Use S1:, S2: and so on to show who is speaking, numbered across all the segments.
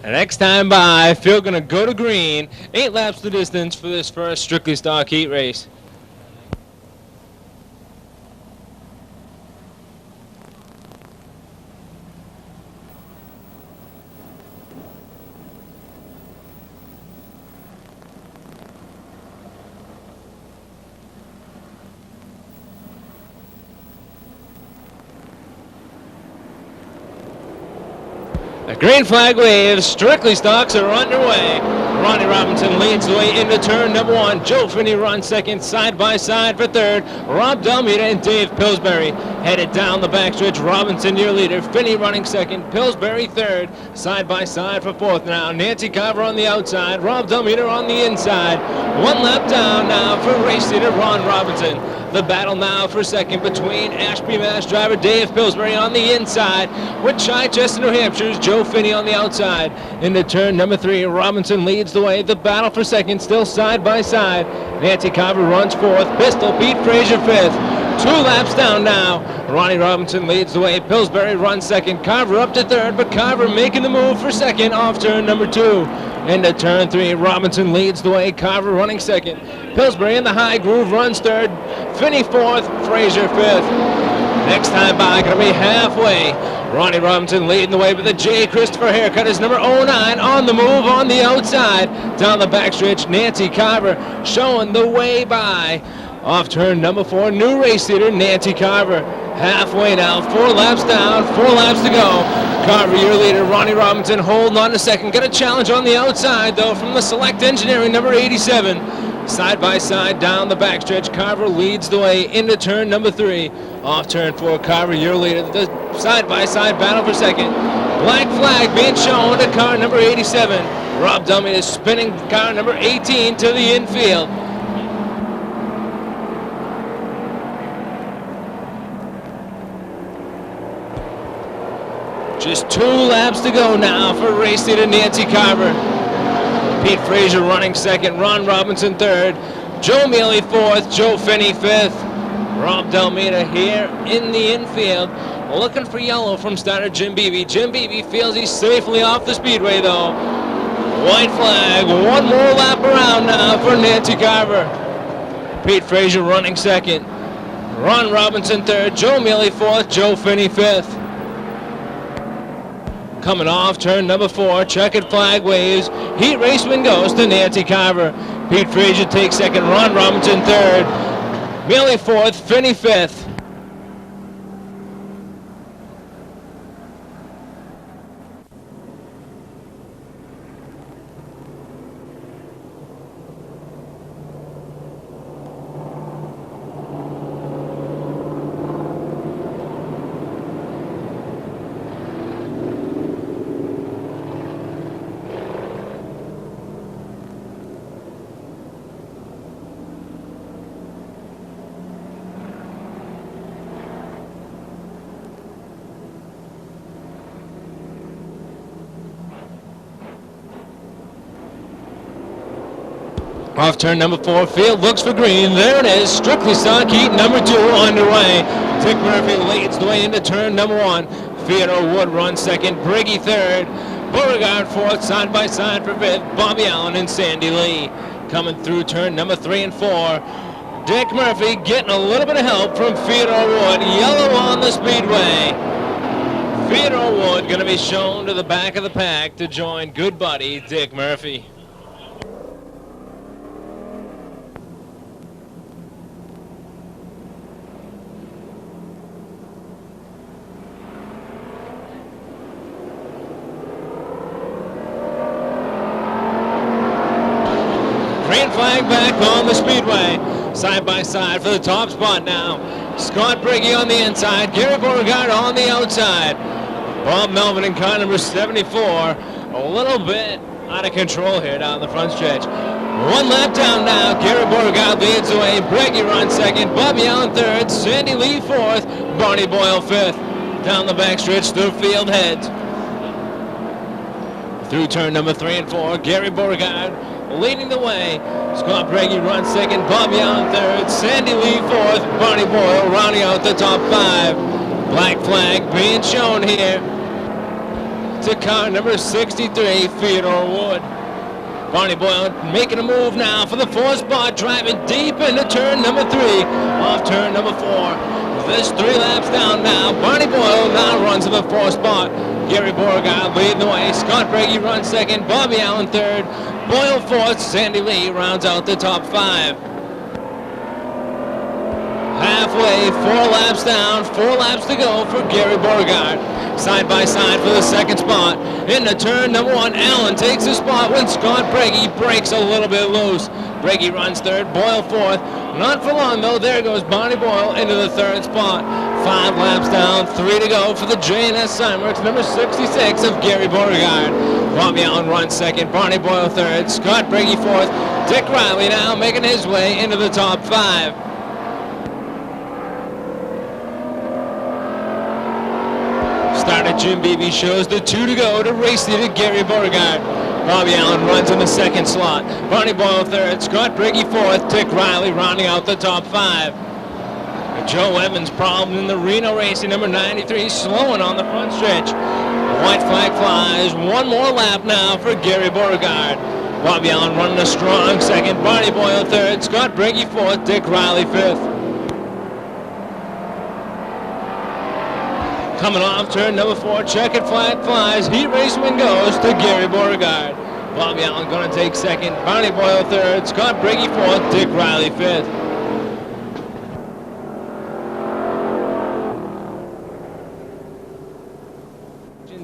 S1: Next time by, Phil gonna go to green. 8 laps the distance for this first strictly stock heat race. The green flag waves, strictly stocks are underway. Ronnie Robinson leads the way into turn number 1. Joe Finney runs second, side by side for third. Rob Delmeda and Dave Pillsbury headed down the backstretch. Robinson your leader, Finney running second, Pillsbury third, side by side for fourth now. Nancy Carver on the outside, Rob Delmeda on the inside. 1 lap down now for race leader Ron Robinson. The battle now for second between Ashby Mass driver Dave Pillsbury on the inside with Chichester, New Hampshire's Joe Finney on the outside. Into turn number 3, Robinson leads the way. The battle for second still side by side. Nancy Carver runs fourth. Pistol Pete Frazier fifth. 2 laps down now. Ronnie Robinson leads the way. Pillsbury runs second. Carver up to third, but Carver making the move for second off turn number 2. Into turn 3, Robinson leads the way. Carver running second. Pillsbury in the high groove runs third. Finney fourth, Frazier fifth. Next time by, gonna be halfway. Ronnie Robinson leading the way with the J. Christopher haircut is number 09 on the move on the outside. Down the backstretch, Nancy Carver showing the way by. Off turn number 4, new race leader Nancy Carver. Halfway now, 4 laps down, 4 laps to go. Carver, your leader, Ronnie Robinson holding on to second. Got a challenge on the outside though from the Select Engineering number 87. Side by side down the backstretch, Carver leads the way into turn number 3. Off turn 4, Carver, your leader. The side by side battle for second. Black flag being shown to car number 87. Rob Dummy is spinning car number 18 to the infield. Just 2 laps to go now for race leader Nancy Carver. Pete Frazier running second, Ron Robinson third, Joe Mealy fourth, Joe Finney fifth. Rob Delmeda here in the infield, looking for yellow from starter Jim Beebe. Jim Beebe feels he's safely off the speedway though. White flag, 1 more lap around now for Nancy Carver. Pete Frazier running second, Ron Robinson third, Joe Mealy fourth, Joe Finney fifth. Coming off turn number 4, checkered flag waves. Heat race win goes to Nancy Carver. Pete Frazier takes second, Ron Robinson third, Mealy fourth, Finney fifth. Off turn number 4, field looks for green. There it is, strictly stock heat number 2 underway. Dick Murphy leads the way into turn number 1. Theodore Wood runs second, Briggy third, Beauregard fourth, side by side for fifth, Bobby Allen and Sandy Lee. Coming through turn number 3 and 4. Dick Murphy getting a little bit of help from Theodore Wood. Yellow on the speedway. Theodore Wood going to be shown to the back of the pack to join good buddy Dick Murphy. Green flag back on the speedway. Side by side for the top spot now. Scott Briggy on the inside. Gary Beauregard on the outside. Bob Melvin in car number 74. A little bit out of control here down the front stretch. 1 lap down now. Gary Beauregard leads the way. Briggy runs second. Bobby Allen third. Sandy Lee fourth. Barney Boyle fifth. Down the backstretch through field heads. Through turn number 3 and 4. Gary Beauregard leading the way. Scott Braggy runs second, Bobby Allen third, Sandy Lee fourth, Barney Boyle rounding out the top 5. Black flag being shown here. to car number 63, Theodore Wood. Barney Boyle making a move now for the 4th spot, driving deep into turn number 3, off turn number 4. There's 3 laps down now. Barney Boyle now runs to the 4th spot. Gary Beauregard leading the way. Scott Brady runs 2nd. Bobby Allen 3rd. Boyle 4th. Sandy Lee rounds out the top 5. Halfway, 4 laps down, 4 laps to go for Gary Beauregard. Side by side for the 2nd spot. Into turn number 1, Allen takes the spot when Scott Brady breaks a little bit loose. Brady runs 3rd, Boyle 4th. Not for long though, there goes Barney Boyle into the 3rd spot. 5 laps down, 3 to go for the J&S Signworks, number 66 of Gary Beauregard. Bobby Allen runs 2nd, Barney Boyle 3rd, Scott Brady 4th. Dick Riley now making his way into the top 5. Start at Jim Beebe shows the 2 to go to race leader Gary Beauregard. Bobby Allen runs in the 2nd slot. Barney Boyle 3rd, Scott Brady 4th, Dick Riley rounding out the top 5. Joe Evans problem in the Reno Racing, number 93, slowing on the front stretch. White flag flies, 1 more lap now for Gary Beauregard. Bobby Allen running a strong 2nd, Barney Boyle 3rd, Scott Brady 4th, Dick Riley 5th. Coming off turn number 4, checkered flag flies. Heat race win goes to Gary Beauregard. Bobby Allen going to take 2nd, Barney Boyle 3rd, Scott Brady 4th, Dick Riley 5th.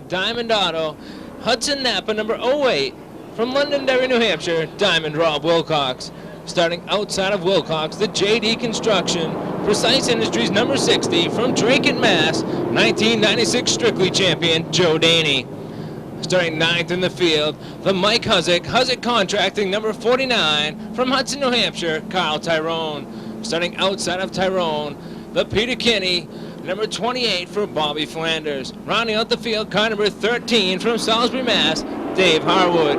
S1: Diamond Auto, Hudson Napa number 08 from Londonderry, New Hampshire, Diamond Rob Wilcox. Starting outside of Wilcox, the JD Construction, Precise Industries number 60 from Drake and Mass, 1996 Strictly champion Joe Daney. Starting 9th in the field, the Mike Huzzick Contracting number 49 from Hudson, New Hampshire, Carl Tyrone. Starting outside of Tyrone, the Peter Kinney number 28 for Bobby Flanders. Rounding out the field, car number 13 from Salisbury, Mass, Dave Harwood.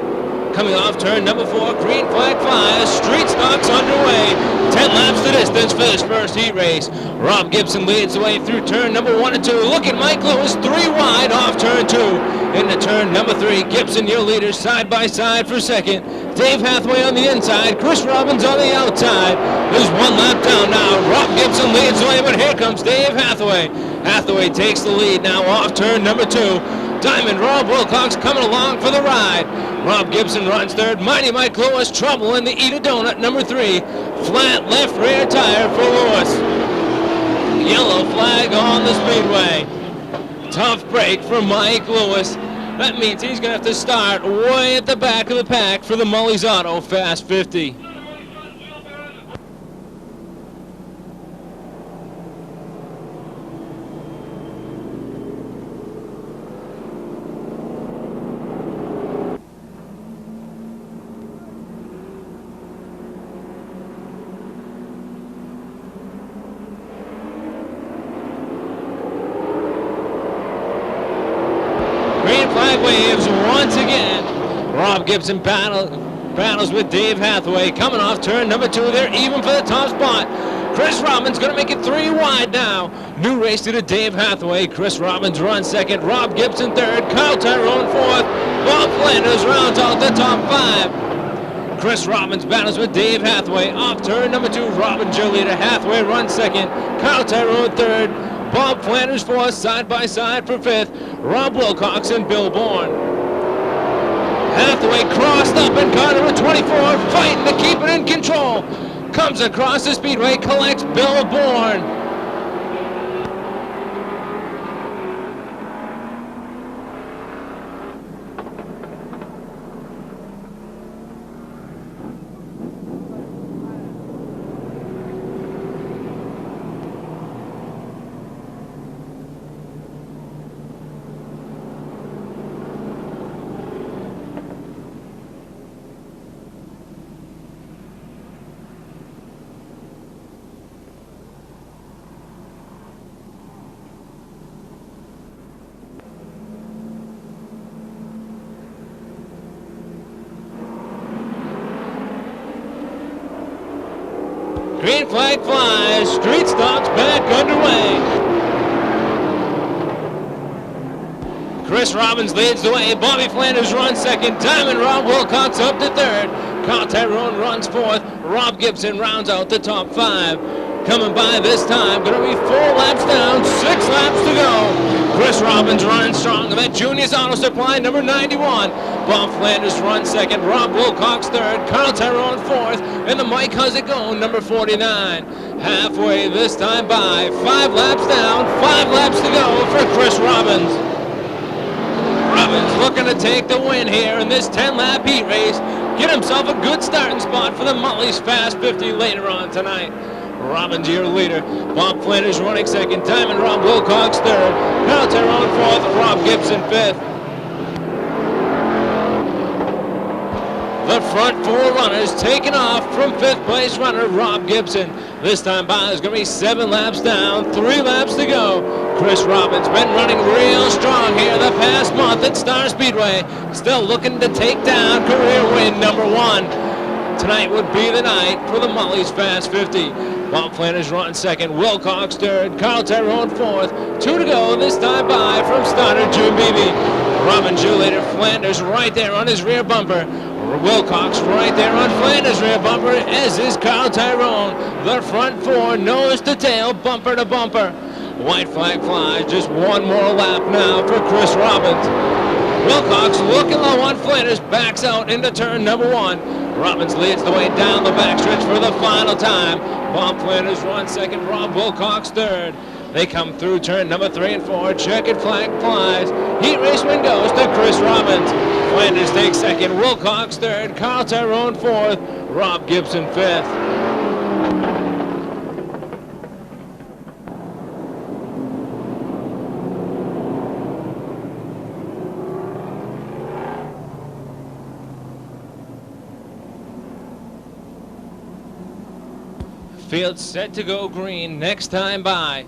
S1: Coming off turn number 4, green flag flies, street stocks underway. 10 laps the distance for this first heat race. Rob Gibson leads the way through turn number 1 and 2. Look at Mike Lewis, 3 wide off turn 2. Into turn number 3, Gibson, your leader, side by side for 2nd. Dave Hathaway on the inside, Chris Robbins on the outside. There's 1 lap down now. Rob Gibson leads the way, but here comes Dave Hathaway. Hathaway takes the lead now off turn number 2. Diamond Rob Wilcox coming along for the ride. Rob Gibson runs 3rd. Mighty Mike Lewis, trouble in the Eat a Donut, number 3. Flat left rear tire for Lewis. Yellow flag on the Speedway. Tough break for Mike Lewis. That means he's going to have to start way at the back of the pack for the Mully's Auto Fast 50. Waves once again. Rob Gibson battles with Dave Hathaway. Coming off turn number 2, they're even for the top spot. Chris Robbins going to make it 3 wide now. New race to Dave Hathaway. Chris Robbins runs 2nd. Rob Gibson 3rd. Kyle Tyrone 4th. Bob Flanders rounds out the top 5. Chris Robbins battles with Dave Hathaway. Off turn number 2, Robin Joe leader. Hathaway runs 2nd. Kyle Tyrone 3rd. Bob Flanders 4th, side by side for 5th. Rob Wilcox and Bill Bourne. Hathaway crossed up in car number 24, fighting to keep it in control. Comes across the Speedway, collects Bill Bourne. Green flag flies, street stocks back underway. Chris Robbins leads the way. Bobby Flanders runs second. Diamond Rob Wilcox up to third. Carl Tyrone runs fourth. Rob Gibson rounds out the top 5. Coming by this time, going to be 4 laps down, 6 laps to go. Chris Robbins running strong. That Junior's Auto Supply, number 91. Bob Flanders runs second. Rob Wilcox third. Carl Tyrone fourth. And the Mike How's It Going, number 49. Halfway this time by. 5 laps down, 5 laps to go for Chris Robbins. Robbins looking to take the win here in this 10-lap heat race. Get himself a good starting spot for the Mully's Fast 50 later on tonight. Robbins, your leader. Bob Flanders running second. Diamond Rob Wilcox third. Carl Tyrone fourth. Rob Gibson fifth. The front 4 runners taking off from 5th place runner Rob Gibson. This time by is going to be 7 laps down, 3 laps to go. Chris Robbins been running real strong here the past month at Star Speedway. Still looking to take down career win number 1. Tonight would be the night for the Mully's Fast 50. Bob Flanders running second, Wilcox third, Carl Tyrone fourth. 2 to go this time by from starter June Beebe. Robbins, your leader. Flanders right there on his rear bumper. Wilcox right there on Flanders' rear bumper, as is Carl Tyrone. The front 4, nose to tail, bumper to bumper. White flag flies, just 1 more lap now for Chris Robbins. Wilcox looking low on Flanders, backs out into turn number 1. Robbins leads the way down the backstretch for the final time. Bob Flanders runs second, Rob Wilcox third. They come through turn number 3 and 4. Checkered flag flies. Heat race win goes to Chris Robbins. Flanders takes second, Wilcox third, Carl Tyrone fourth, Rob Gibson fifth. Field set to go green next time by.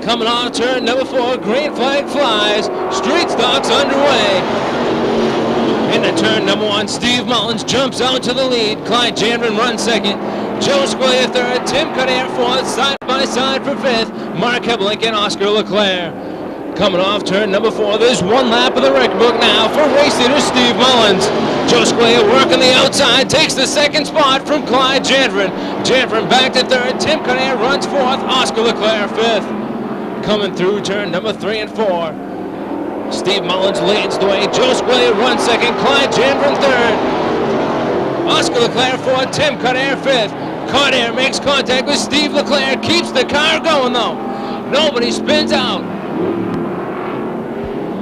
S1: Coming on turn number 4, green flag flies, street stocks underway. Into turn number 1, Steve Mullins jumps out to the lead. Clyde Janvin runs second. Joe Squillier third, Tim Conair fourth, side by side for 5th. Mark Hebelink and Oscar Leclerc. Coming off turn number 4, there's 1 lap of the record book now for race leader Steve Mullins. Joe Squillier working the outside, takes the 2nd spot from Clyde Janvin. Janvin back to 3rd, Tim Conair runs 4th, Oscar Leclerc 5th. Coming through turn number 3 and 4. Steve Mullins leads the way. Joe Squillier runs second. Clyde Janvin third. Oscar Leclerc fourth. Tim Conair fifth. Conair makes contact with Steve Leclerc. Keeps the car going though. Nobody spins out.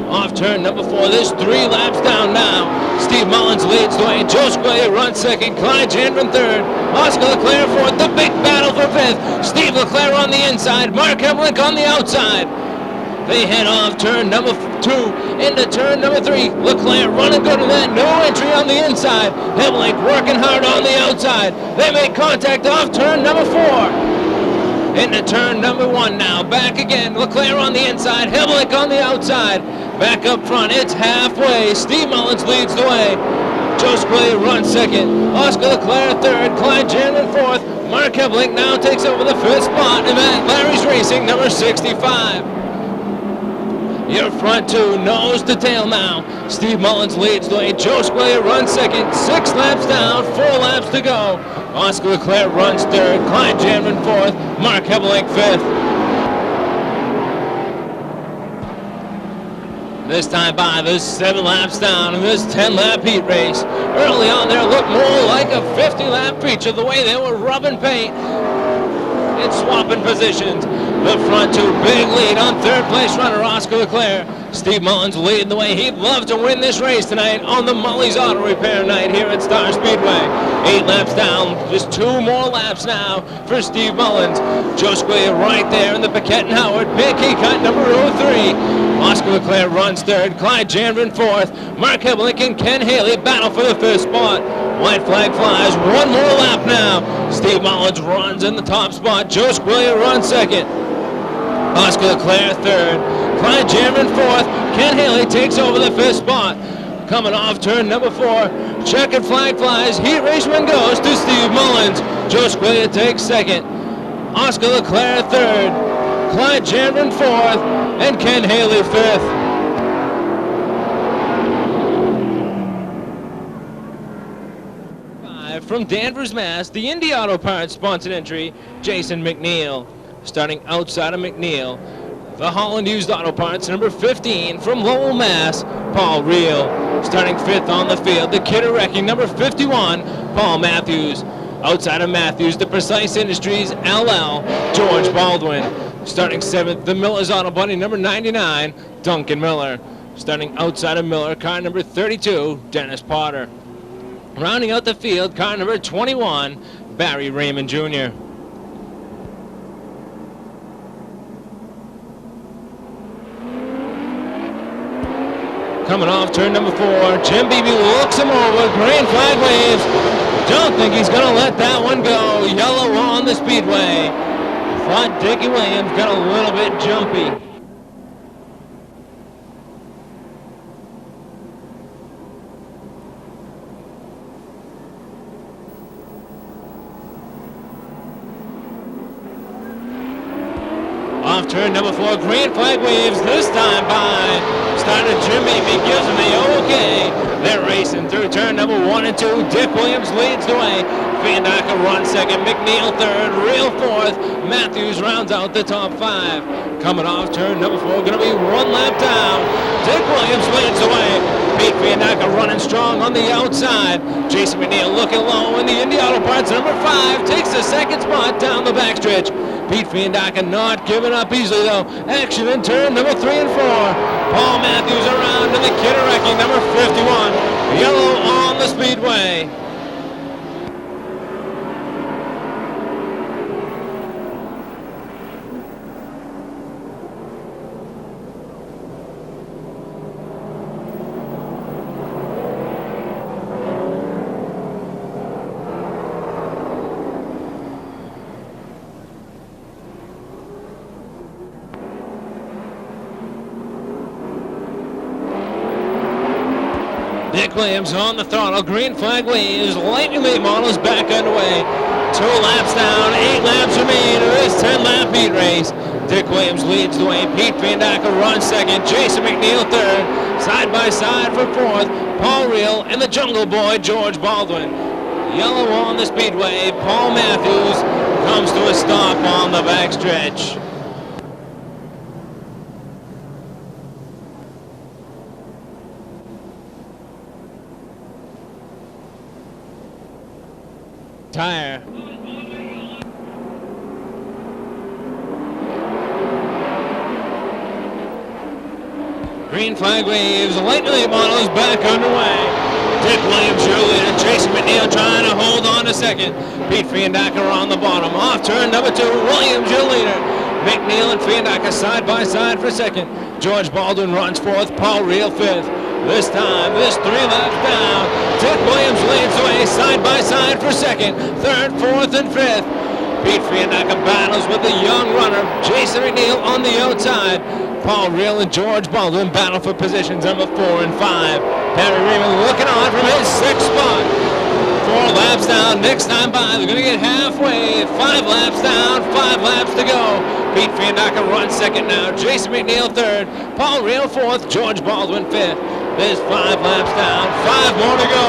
S1: Off turn number 4. There's 3 laps down now. Steve Mullins leads the way. Joe Squillier runs second. Clyde Janvin third. Oscar Leclerc fourth. The big battle for 5th. Steve Leclerc on the inside. Mark Hebelink on the outside. They head off turn number 2 into turn number 3. Leclerc running good in that. No entry on the inside. Hebelink working hard on the outside. They make contact off turn number 4. Into turn number 1 now. Back again. Leclerc on the inside. Hebelink on the outside. Back up front. It's halfway. Steve Mullins leads the way. Joe Squillier runs second. Oscar Leclerc third. Clyde Janvin fourth. Mark Hebelink now takes over the 5th spot. And that Larry's Racing number 65. Your front 2, nose to tail now. Steve Mullins leads the way. Joe Squillier runs second. 6 laps down, 4 laps to go. Oscar Leclerc runs third. Clyde Janvin fourth. Mark Hebelink 5th. This time by, there's 7 laps down in this 10-lap heat race. Early on there looked more like a 50-lap feature, the way they were rubbing paint and swapping positions. The front 2, big lead on 3rd place runner Oscar Leclerc. Steve Mullins leading the way. He'd love to win this race tonight on the Mully's Auto Repair night here at Star Speedway. 8 laps down, just 2 more laps now for Steve Mullins. Joe Squillier right there in the Paquette and Howard. Pink key cut number 03. Oscar Leclerc runs 3rd. Clyde Janvin 4th. Mark Hebelink and Ken Haley battle for the 5th spot. White flag flies. 1 more lap now. Steve Mullins runs in the top spot. Joe Squillier runs 2nd. Oscar Leclerc 3rd. Clyde Janvin 4th. Ken Haley takes over the 5th spot. Coming off turn number 4. Checkered flag flies. Heat race win goes to Steve Mullins. Joe Squillier takes 2nd. Oscar Leclerc third, Clyde Janvin fourth, and Ken Haley fifth. From Danvers, Mass., the Indy Auto Parts sponsored entry, Jason McNeil. Starting outside of McNeil, the Holland Used Auto Parts, number 15, from Lowell, Mass., Paul Reel. Starting fifth on the field, the Kidder Wrecking, number 51, Paul Matthews. Outside of Matthews, the Precise Industries, LL, George Baldwin. Starting seventh, the Miller's Auto Bunny, number 99, Duncan Miller. Starting outside of Miller, car number 32, Dennis Potter. Rounding out the field, car number 21, Barry Raymond Jr. Coming off turn number 4, Jim Beebe looks him over, green flag waves. Don't think he's going to let that one go. Yellow on the Speedway. Thought Dickie Williams got a little bit jumpy. Off turn number 4, green flag waves, this time by started Jim Beebe, gives him the okay. They're racing through turn number 1 and 2. Dick Williams leads the way. Vandacker runs second, McNeil third, Real fourth. Matthews rounds out the top 5. Coming off turn number 4, going to be 1 lap down. Dick Williams leads the way. Pete Vandacker running strong on the outside. Jason McNeil looking low in the Indy Auto Parts, number 5, takes the second spot down the backstretch. Pete Vandacker not giving up easily though. Action in turn number 3 and 4. Paul Matthews around in the Kidder Wrecking, number 51. Yellow on the Speedway. Dick Williams on the throttle, green flag waves, lightning late models back underway. 2 laps down, 8 laps remain of this 10-lap heat race. Dick Williams leads the way, Pete Vandacker runs second, Jason McNeil third, side by side for fourth, Paul Reel and the Jungle Boy, George Baldwin. Yellow on the Speedway, Paul Matthews comes to a stop on the backstretch. Tire. Green flag waves, lightning late models back underway. Dick Williams, your leader. Jason McNeil trying to hold on to second. Pete Vandacker on the bottom. Off turn number 2, Williams, your leader. McNeil and Vandacker side by side for second. George Baldwin runs fourth. Paul Reel fifth. This time, this 3 laps down. Dick Williams leads the way side by side for second, third, fourth, and fifth. Pete Vandacker battles with the young runner, Jason McNeil on the outside. Paul Reel and George Baldwin battle for positions number 4 and 5. Barry Raymond looking on from his 6th spot. 4 laps down, next time by, they're going to get halfway. 5 laps down, 5 laps to go. Pete Vandacker runs second now, Jason McNeil third, Paul Reel fourth, George Baldwin fifth. There's 5 laps down, 5 more to go.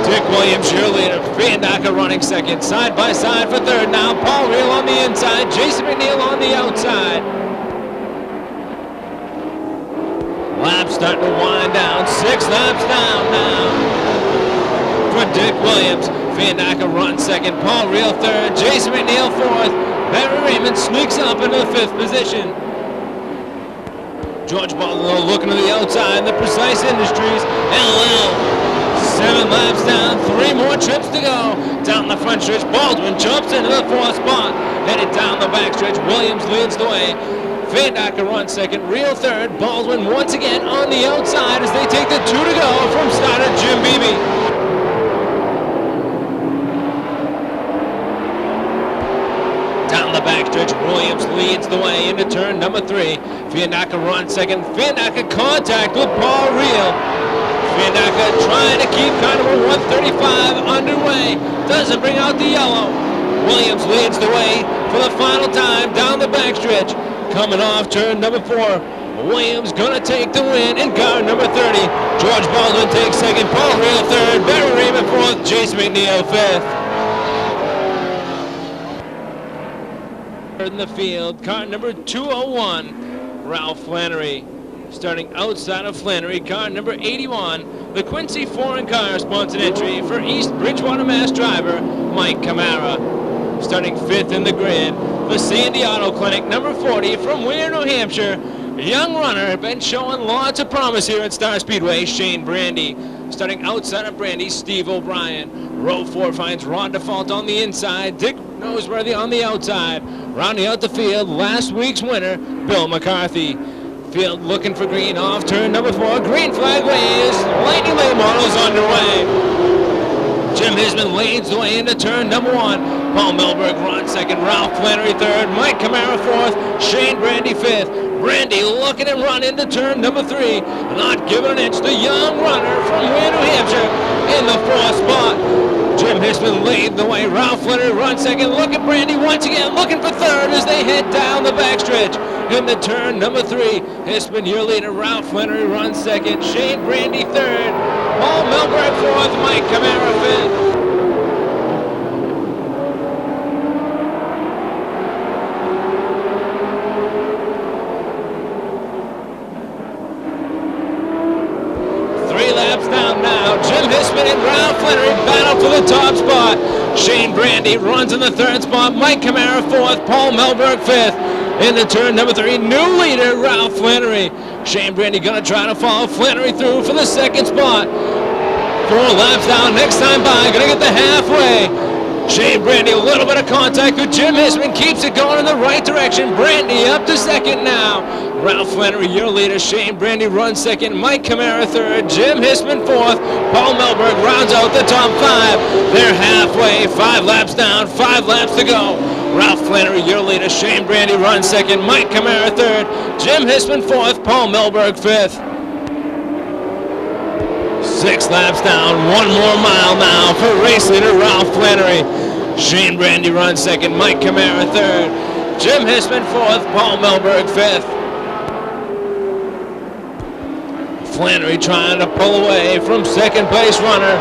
S1: Dick Williams, your leader. Vandacker running second, side by side for third now. Paul Reel on the inside, Jason McNeil on the outside. Laps starting to wind down, 6 laps down now for Dick Williams. Vandacker runs second, Paul Reel third, Jason McNeil fourth. Barry Raymond sneaks up into the 5th position. George Baldwin looking to the outside, the Precise Industries, LL. 7 laps down, 3 more trips to go. Down the front stretch, Baldwin jumps into the 4th spot. Headed down the back stretch, Williams leads the way. Vandacker runs second, Reel third. Baldwin once again on the outside as they take the 2 to go from starter Jim Beebe. Down the backstretch, Williams leads the way into turn number 3. Vandacker runs second. Vandacker contact with Paul Reel. Vandacker trying to keep car number 135 underway. Doesn't bring out the yellow. Williams leads the way for the final time down the backstretch. Coming off turn number 4. Williams gonna take the win in car number 30. George Baldwin takes second, Paul Real third, Barry Raymond fourth, Jace McNeil fifth. Third in the field, car number 201, Ralph Flannery. Starting outside of Flannery, car number 81, the Quincy Foreign Car sponsored entry for East Bridgewater, Mass driver Mike Camara. Starting fifth in the grid, the Sandy Auto Clinic, number 40 from Weir, New Hampshire. Young runner, been showing lots of promise here at Star Speedway, Shane Brandy. Starting outside of Brandy, Steve O'Brien. Row 4 finds Ron Default on the inside, Dick Noseworthy on the outside. Rounding out the field, last week's winner, Bill McCarthy. Field looking for green off turn number 4. Green flag waves. Lightning lane models underway. Jim Hisman leads the way into turn number 1. Paul Milberg runs second. Ralph Flannery third. Mike Camara fourth. Shane Brandy fifth. Brandy looking and run into turn number 3. Not giving an inch. The young runner from Weir, New Hampshire in the 4th spot. Jim Hisman lead the way. Ralph Flannery runs second. Look at Brandy once again looking for third as they head down the backstretch. Into turn number 3. Hisman, your leader. Ralph Flannery runs second. Shane Brandy third. Paul Milberg fourth. Mike Camara fifth. Down now. Jim Hisman and Ralph Flannery battle for the top spot. Shane Brandy runs in the 3rd spot. Mike Camara 4th. Paul Milberg 5th. Into turn number 3. New leader Ralph Flannery. Shane Brandy gonna try to follow Flannery through for the 2nd spot. 4 laps down. Next time by. Gonna get the halfway. Shane Brandy, a little bit of contact with Jim Hisman, keeps it going in the right direction. Brandy up to 2nd now. Ralph Flannery, your leader. Shane Brandy runs 2nd. Mike Camara 3rd. Jim Hisman 4th. Paul Milberg rounds out the top 5. They're halfway. 5 laps down. 5 laps to go. Ralph Flannery, your leader. Shane Brandy runs 2nd. Mike Camara 3rd. Jim Hisman 4th. Paul Milberg 5th. 6 laps down, 1 more mile now for race leader Ralph Flannery. Shane Brandy runs 2nd, Mike Camara 3rd, Jim Hisman 4th, Paul Milberg 5th. Flannery trying to pull away from 2nd place runner,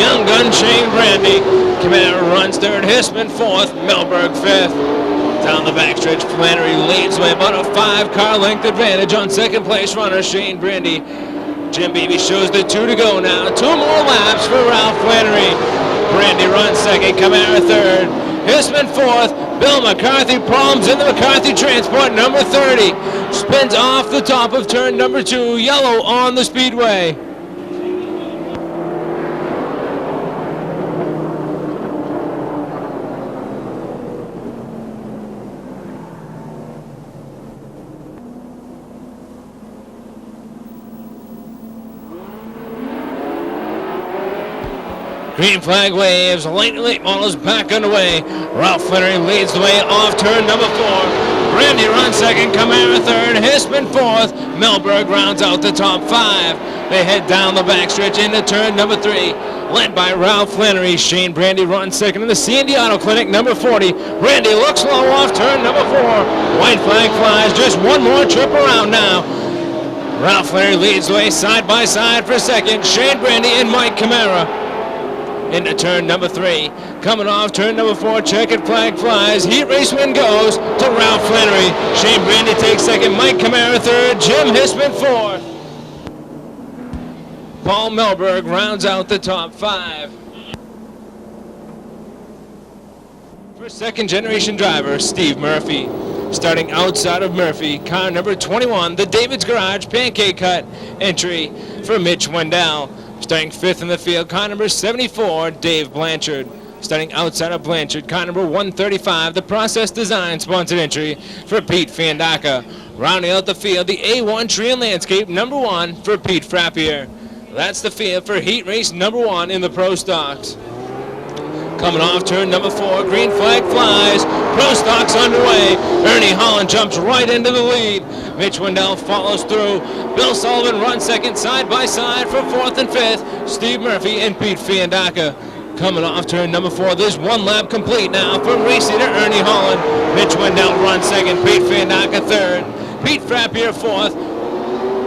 S1: young gun Shane Brandy. Camara runs 3rd, Hisman 4th, Milberg 5th. Down the backstretch, Flannery leads way about a 5-car length advantage on 2nd place runner Shane Brandy. Jim Beebe shows the 2 to go now. 2 more laps for Ralph Flannery. Brandy runs 2nd, Camara 3rd, Hisman 4th, Bill McCarthy problems in the McCarthy Transport number 30. Spins off the top of turn number 2, yellow on the speedway. Green flag waves, late models back underway. Ralph Flannery leads the way off turn number 4. Brandy runs 2nd, Camara 3rd, Hisman 4th. Milberg rounds out the top 5. They head down the backstretch into turn number 3. Led by Ralph Flannery, Shane Brandy runs 2nd in the Sandy Auto Clinic number 40. Brandy looks low off turn number 4. White flag flies, just 1 more trip around now. Ralph Flannery leads the way side by side for 2nd. Shane Brandy and Mike Camara. Into turn number 3. Coming off turn number 4, checkered flag flies. Heat race win goes to Ralph Flannery. Shane Brandy takes 2nd, Mike Camara 3rd, Jim Hisman 4th. Paul Milberg rounds out the top 5. For 2nd generation driver, Steve Murphy. Starting outside of Murphy, car number 21, the David's Garage Pancake Cut entry for Mitch Wendell. Starting 5th in the field, car number 74, Dave Blanchard. Starting outside of Blanchard, car number 135, the Process Design sponsored entry for Pete Fiandaca. Rounding out the field, the A1 Tree and Landscape number 1 for Pete Frappier. That's the field for heat race number 1 in the Pro Stocks. Coming off turn number 4, green flag flies. Pro Stocks underway. Ernie Holland jumps right into the lead. Mitch Wendell follows through. Bill Sullivan runs 2nd side by side for 4th and 5th. Steve Murphy and Pete Fiandaca. Coming off turn number 4, there's one lap complete now for race leader Ernie Holland. Mitch Wendell runs second, Pete Fandaca third, Pete Frappier fourth.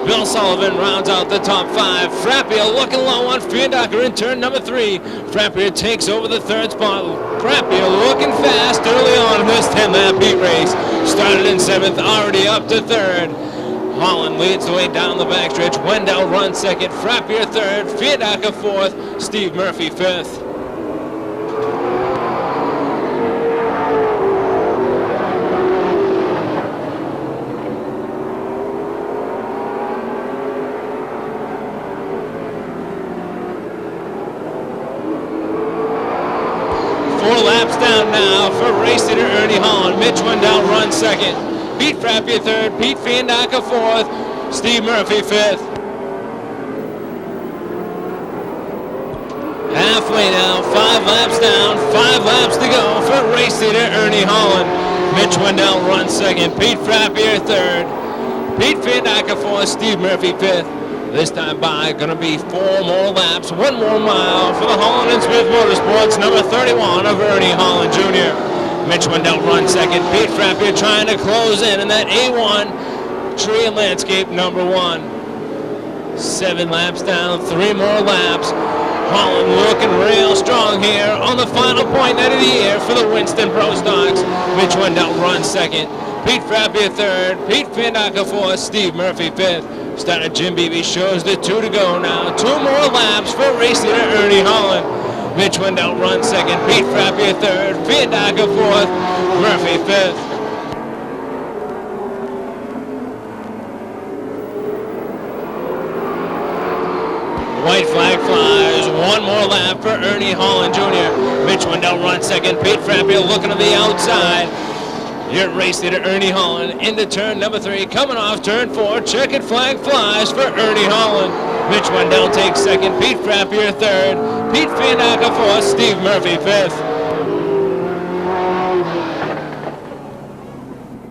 S1: Bill Sullivan rounds out the top 5. Frappier looking low on Fandaca in turn number 3. Frappier takes over the third spot. Frappier looking fast early on in this 10-lap heat race. Started in 7th, already up to 3rd. Holland leads the way down the backstretch. Wendell runs second, Frappier third, Fandaca fourth, Steve Murphy fifth. Down now for race leader Ernie Holland. Mitch Wendell runs second, Pete Frappier third, Pete Fandaca fourth, Steve Murphy fifth. Halfway now, 5 laps down, 5 laps to go for race leader Ernie Holland. Mitch Wendell runs second, Pete Frappier third, Pete Fandaca fourth, Steve Murphy fifth. This time by, gonna be 4 more laps, 1 more mile for the Holland & Smith Motorsports, number 31 of Ernie Holland Jr. Mitch Wendell runs second, Pete Frappier trying to close in that A1 Tree and Landscape number 1. 7 laps down, 3 more laps. Holland looking real strong here on the final point night of the year for the Winston Pro Stocks. Mitch Wendell runs second, Pete Frappier third, Pete Fandaca fourth, Steve Murphy fifth. Starter Jim Beebe shows the 2 to go now. 2 more laps for race leader Ernie Holland. Mitch Wendell runs second, Pete Frappier third, Fandaca fourth, Murphy fifth. White flag flies, 1 more lap for Ernie Holland Jr. Mitch Wendell runs second, Pete Frappier looking to the outside. Your race leader Ernie Holland into turn number 3, coming off turn 4. Checkered flag flies for Ernie Holland. Mitch Wendell takes second, Pete Frappier third, Pete Fandaca fourth, Steve Murphy fifth.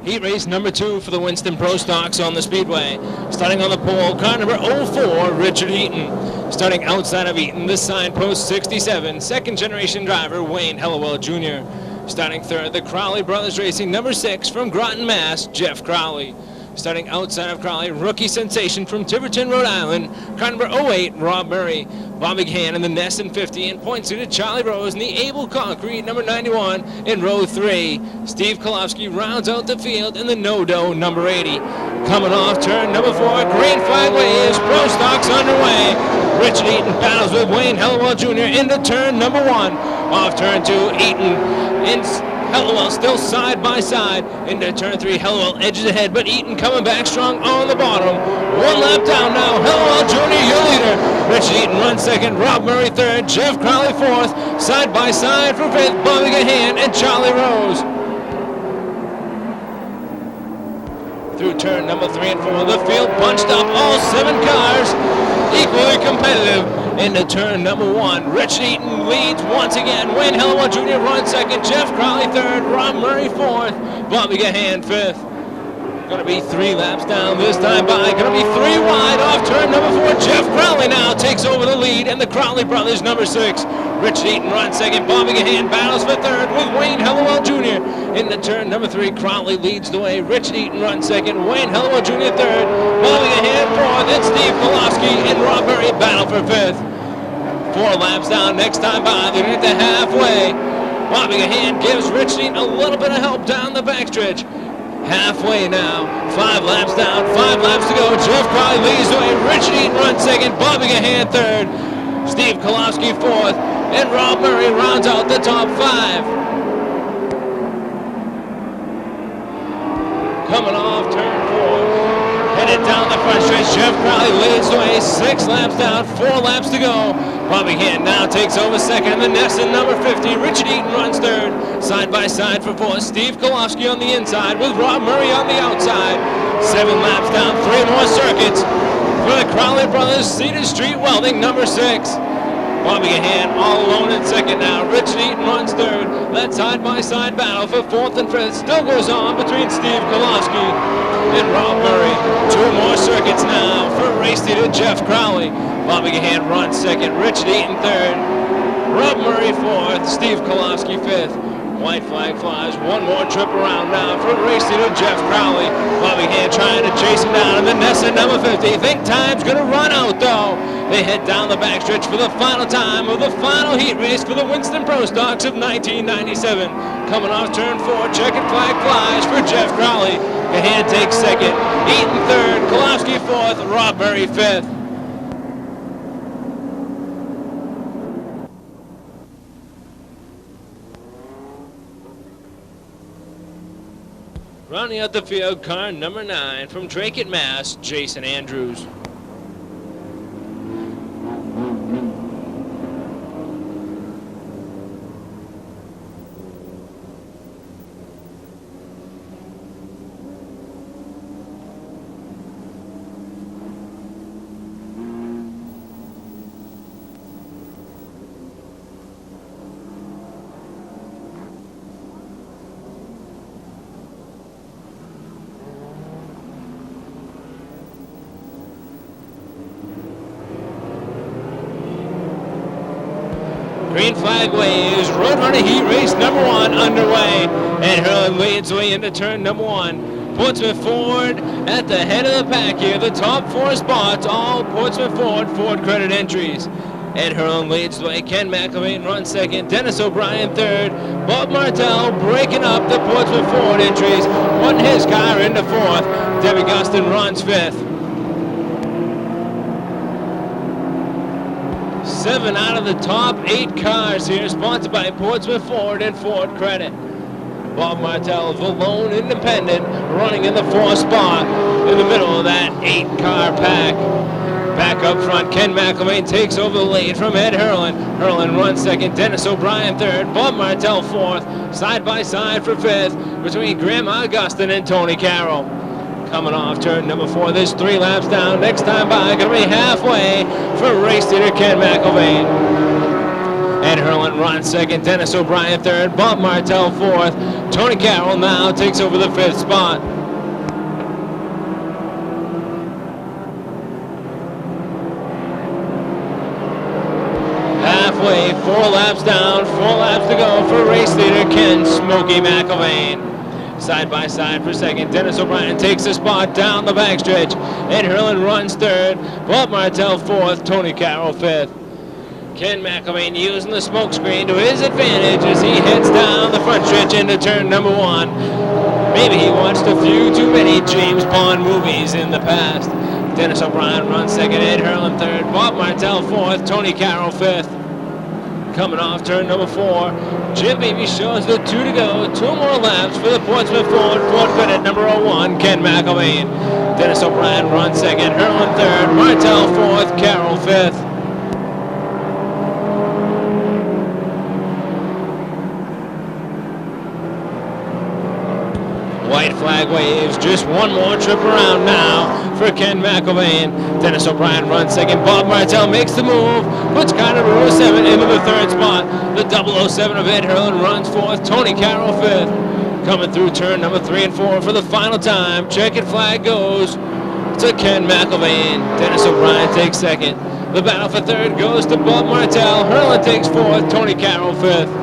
S1: Heat race number 2 for the Winston Pro Stocks on the Speedway. Starting on the pole, car number 04, Richard Eaton. Starting outside of Eaton, the signpost 67, second generation driver Wayne Hellewell Jr. Starting third, the Crowley Brothers Racing, number 6 from Groton, Mass, Jeff Crowley. Starting outside of Crowley, rookie sensation from Tiverton, Rhode Island, car number 08, Rob Murray. Bobby Gahan in the Nesson 50, and points to Charlie Rose in the Able Concrete, number 91, in row 3. Steve Kolofsky rounds out the field in the No-Do, number 80. Coming off turn number 4, green flag waves, Pro Stocks underway. Richard Eaton battles with Wayne Hellewell Jr. into turn number 1. Off turn 2, Eaton in Hellewell still side by side. Into turn 3, Hellewell edges ahead, but Eaton coming back strong on the bottom. 1 lap down now, Hellewell Jr. your leader. Richard Eaton runs second, Rob Murray third, Jeff Crowley fourth. Side by side for fifth, Bobby Gahan and Charlie Rose. Through turn number 3 and 4, the field bunched up, all 7 cars, equally competitive. Into turn number 1, Richard Eaton leads once again. Wayne Hellewell Jr. runs second, Jeff Crowley third, Rob Murray fourth, Bobby Gahan fifth. Going to be 3 laps down this time by. Going to be 3 wide off turn number 4. Jeff Crowley now takes over the lead, and the Crowley brothers number 6. Richard Eaton runs second. Bobby Gahan battles for third with Wayne Hellewell Jr. Into turn number 3. Crowley leads the way. Richard Eaton runs second. Wayne Hellewell Jr. third. Bobby Gahan fourth. And Steve Kolofsky and Rob Murray battle for fifth. 4 laps down next time by. They're at the halfway. Bobby Gahan gives Richard Eaton a little bit of help down the backstretch. Halfway now, 5 laps down, 5 laps to go. Jeff Crowley leads the way. Richard Eaton runs second. Bobby Gahan third. Steve Kolofsky fourth. And Rob Murray rounds out the top 5. Coming off turn 4. Headed down the front stretch. Jeff Crowley leads the way. 6 laps down, 4 laps to go. Bobby Gahan now takes over second. The Nesson number 50. Richard Eaton runs third. Side by side for 4. Steve Kolofsky on the inside with Rob Murray on the outside. 7 laps down, 3 more circuits for the Crowley brothers. Cedar Street Welding number 6. Bobby Gahan all alone in second now. Richard Eaton runs third. That side-by-side battle for 4th and 5th still goes on between Steve Kolofsky and Rob Murray. 2 more circuits now for race leader Jeff Crowley. Bobby Gahan runs second. Richard Eaton third. Rob Murray fourth, Steve Kolofsky fifth. White flag flies, one more trip around now for race leader Jeff Crowley. Bobby Hand trying to chase him down in the Nessa number 50. Think time's gonna run out though. They head down the backstretch for the final time of the final heat race for the Winston Pro Stocks of 1997. Coming off turn 4, checkered flag flies for Jeff Crowley. Hand takes second, Eaton third, Kolofsky fourth, Rob Murray fifth. Rounding out the field, car number 9 from Drake, Mass, Jason Andrews. Green flag waves, Roadrunner heat race number 1 underway. And Hurley leads way into turn number 1. Portsmouth Ford at the head of the pack here. The top 4 spots, all Portsmouth Ford credit entries. Ed Hurley leads the way, Ken McElvain runs second, Dennis O'Brien third, Bob Martell breaking up the Portsmouth Ford entries, putting his car into 4th. Debbie Gustin runs 5th. 7 out of the top 8 cars here, sponsored by Portsmouth Ford and Ford Credit. Bob Martell, the lone independent, running in the 4th spot in the middle of that 8-car pack. Back up front, Ken McElvain takes over the lead from Ed Hurlin. Hurlin runs second, Dennis O'Brien third, Bob Martell 4th, side by side for 5th between Graham Augustin and Tony Carroll. Coming off turn number 4, there's 3 laps down. Next time by, gonna be halfway for race leader Ken McElvain. Ed Hurlin runs second, Dennis O'Brien third, Bob Martell 4th. Tony Carroll now takes over the 5th spot. Halfway, 4 laps down, 4 laps to go for race leader Ken Smokey McElvain. Side by side for second, Dennis O'Brien takes the spot down the backstretch. Ed Hurlin runs third, Bob Martell 4th, Tony Carroll 5th. Ken McElvain using the smoke screen to his advantage as he heads down the front stretch into turn number 1. Maybe he watched a few too many James Bond movies in the past. Dennis O'Brien runs second, Ed Hurlin third, Bob Martell 4th, Tony Carroll 5th. Coming off turn number 4, Jim Beebe shows the 2 to go. 2 more laps for the Portsmouth Ford Credit number 01, Ken McElvain. Dennis O'Brien runs second, Hurlin third, Martell 4th, Carroll 5th. White flag waves, just 1 more trip around now for Ken McElvain. Dennis O'Brien runs second, Bob Martell makes the move, puts car number 07 into the 3rd spot. The 007 of Ed Hurlin runs 4th, Tony Carroll 5th. Coming through turn number 3 and 4 for the final time. Checkered flag goes to Ken McElvain. Dennis O'Brien takes second. The battle for 3rd goes to Bob Martell. Hurlin takes 4th, Tony Carroll 5th.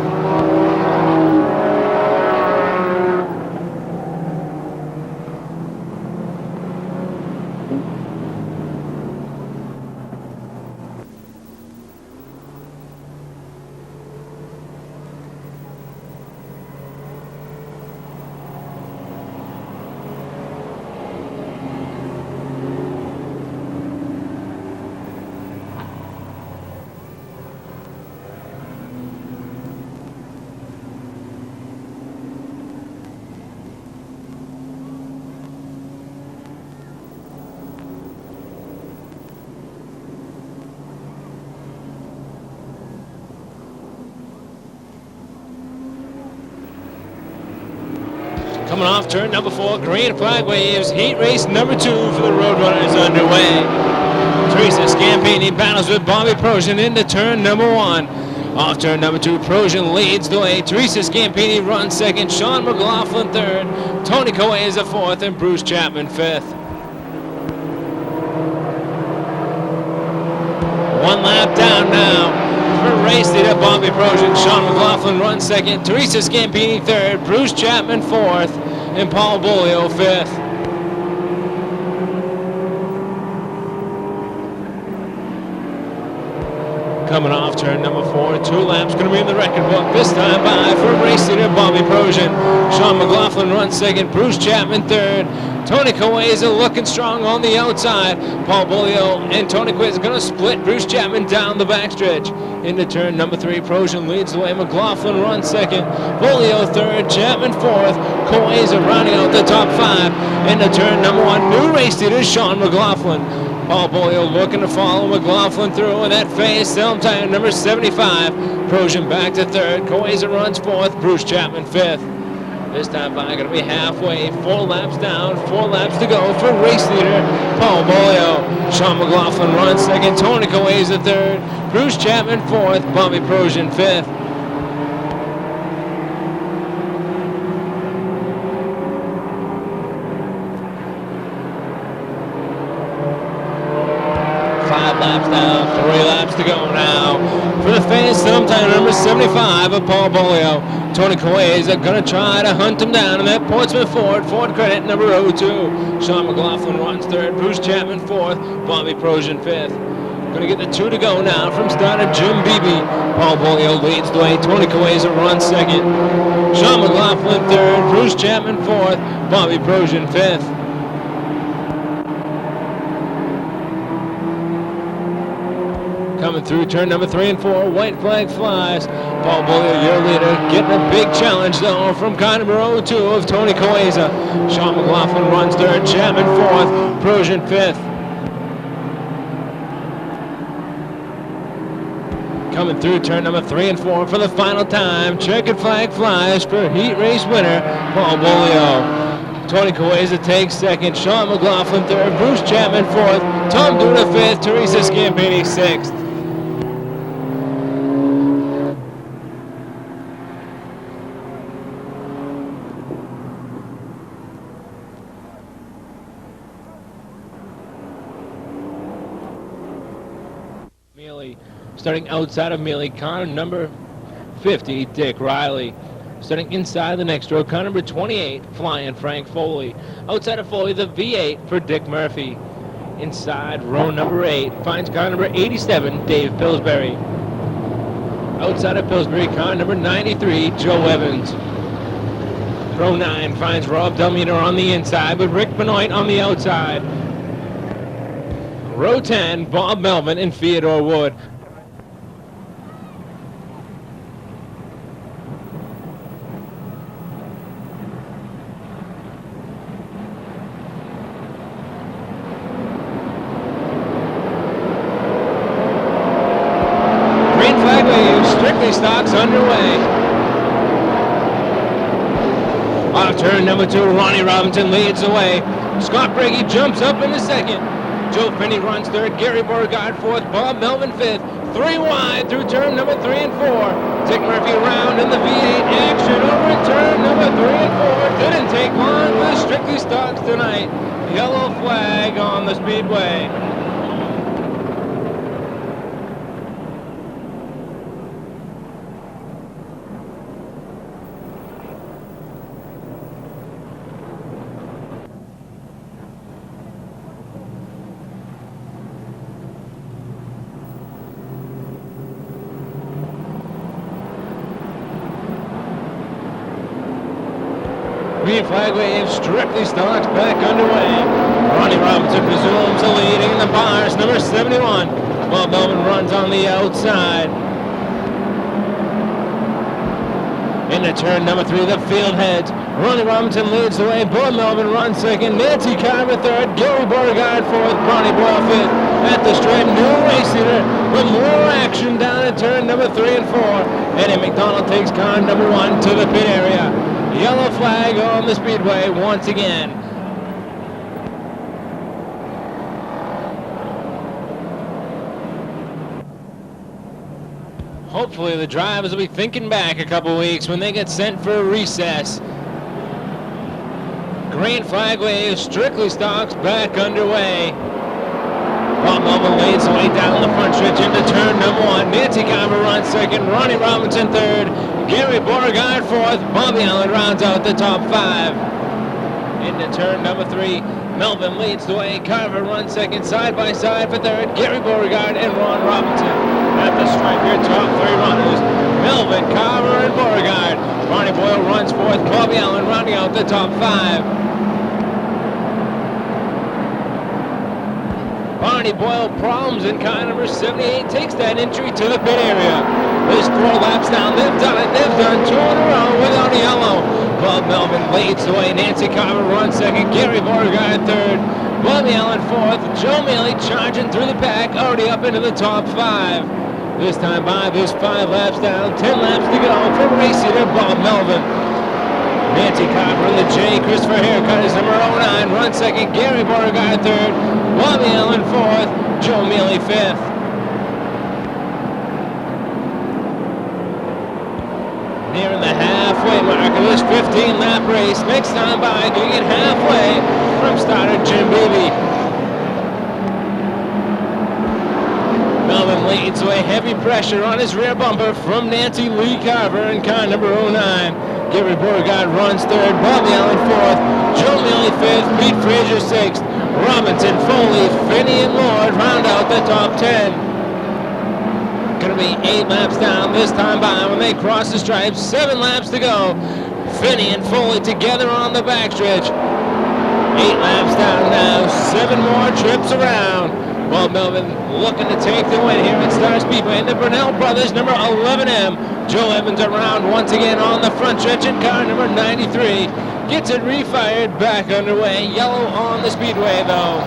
S1: Coming off turn number 4, green flag waves, heat race number 2 for the Roadrunner is underway. Teresa Scampini battles with Bobby Prosian into turn number 1. Off turn number 2, Prosian leads the way. Teresa Scampini runs second, Sean McLaughlin third, Tony Coeza 4th, and Bruce Chapman 5th. 1 lap down now for race leader, Bobby Projan. Sean McLaughlin runs second. Teresa Scampini third. Bruce Chapman fourth. And Paul Bolio fifth. Coming off turn number 4, 2 laps going to be in the record book. This time by for race leader Bobby Projan. Sean McLaughlin runs second. Bruce Chapman third. Tony Coesa looking strong on the outside. Paul Bolio and Tony Coesa going to split Bruce Chapman down the backstretch. Into turn number 3, Projan leads the way. McLaughlin runs second. Bolio third. Chapman fourth. Coesa rounding out the top 5. Into turn number 1, new race leader Sean McLaughlin. Paul Bolio looking to follow McLaughlin through in that phase. Time number 75. Projan back to third. Coesa runs fourth. Bruce Chapman fifth. This time by going to be halfway. 4 laps down. 4 laps to go for race leader Paul Bolio. Sean McLaughlin runs second. Tony Coesa third. Bruce Chapman fourth. Bobby Projan fifth. Laps down, 3 laps to go now. For the finish, sometime number 75 of Paul Bolio. Tony Coesa going to try to hunt him down in that Portsmouth Ford. Ford credit number 02. Sean McLaughlin runs third. Bruce Chapman fourth. Bobby Projan fifth. Going to get the 2 to go now from starter Jim Beebe. Paul Bolio leads the way. Tony Coesa runs second. Sean McLaughlin third. Bruce Chapman fourth. Bobby Projan fifth. Coming through turn number 3 and 4, white flag flies. Paul Bolio, your leader, getting a big challenge though from car number 02 of Tony Coesa. Sean McLaughlin runs third, Chapman fourth, Projan fifth. Coming through turn number 3 and 4 for the final time. Checkered flag flies for heat race winner, Paul Bolio. Tony Coesa takes second, Sean McLaughlin third, Bruce Chapman fourth, Tom Duda fifth, Teresa Scampini sixth. Starting outside of Mealy, car number 50, Dick Riley. Starting inside the next row, car number 28, Flying Frank Foley. Outside of Foley, the V8 for Dick Murphy. Inside row number 8, finds car number 87, Dave Pillsbury. Outside of Pillsbury, car number 93, Joe Evans. Row 9 finds Rob Delmeter on the inside, with Rick Benoit on the outside. Row 10, Bob Melvin and Theodore Wood. Stocks underway. Off turn number 2, Ronnie Robinson leads the way. Scott Brady jumps up in the second. Joe Finney runs third. Gary Beauregard fourth. Bob Melvin fifth. 3 wide through turn number 3 and 4. Dick Murphy around in the V8 action over turn number 3 and 4. Didn't take long for the Strictly Stocks tonight. Yellow flag on the Speedway. Green flag wave, Strictly Stocks back underway. Ronnie Robinson presumes the lead in the bars, number 71. Bob Melvin runs on the outside. Into turn number 3, the field heads. Ronnie Robinson leads the way. Bob Melvin runs second. Nancy Carver third. Gary Beauregard fourth. Bonnie Boyle fifth. At the straight, new race leader with more action down at turn number 3 and 4. Eddie McDonald takes car number 1 to the pit area. Yellow flag on the Speedway once again. Hopefully the drivers will be thinking back a couple weeks when they get sent for a recess. Green flag wave, Strictly Stocks back underway. Bob Melvin leads the way down the front stretch into turn number 1. Nancy Carver runs second. Ronnie Robinson third. Gary Beauregard fourth. Bobby Allen rounds out the top 5. Into turn number 3. Melvin leads the way. Carver runs second, side by side for third. Gary Beauregard and Ron Robinson. At the stripe here, top 3 runners. Melvin, Carver, and Beauregard. Ronnie Boyle runs fourth. Bobby Allen rounding out the top 5. Barney Boyle problems in car number 78, takes that entry to the pit area. There's 4 laps down. They've done it. They've done 2 in a row without a yellow. Bob Melvin leads the way. Nancy Carver runs second. Gary Beauregard third. Bobby Allen fourth. Joe Mealy charging through the pack, already up into the top 5. This time by, there's 5 laps down. 10 laps to go for race leader Bob Melvin. Nancy Carver in the J. Christopher Haircut is number 09. Runs second. Gary Beauregard third. Bobby Allen fourth. Joe Mealy fifth. Nearing the halfway mark of this 15-lap race. Next time by, doing it halfway from starter Jim Beebe. Melvin leads the way. Heavy pressure on his rear bumper from Nancy Lee Carver in car number 09. Gary Beauregard runs third. Bobby Allen fourth. Joe Mealy fifth. Pete Frazier sixth. Robinson, Foley, Finney, and Lord round out the top 10. Going to be 8 laps down this time by when they cross the stripes. 7 laps to go. Finney and Foley together on the backstretch. 8 laps down now. 7 more trips around. Bob Melvin looking to take the win here at Star Speedway. And the Burnell brothers, number 11M. Joe Evans around once again on the front stretch in car number 93. Gets it refired, back underway. Yellow on the speedway, though.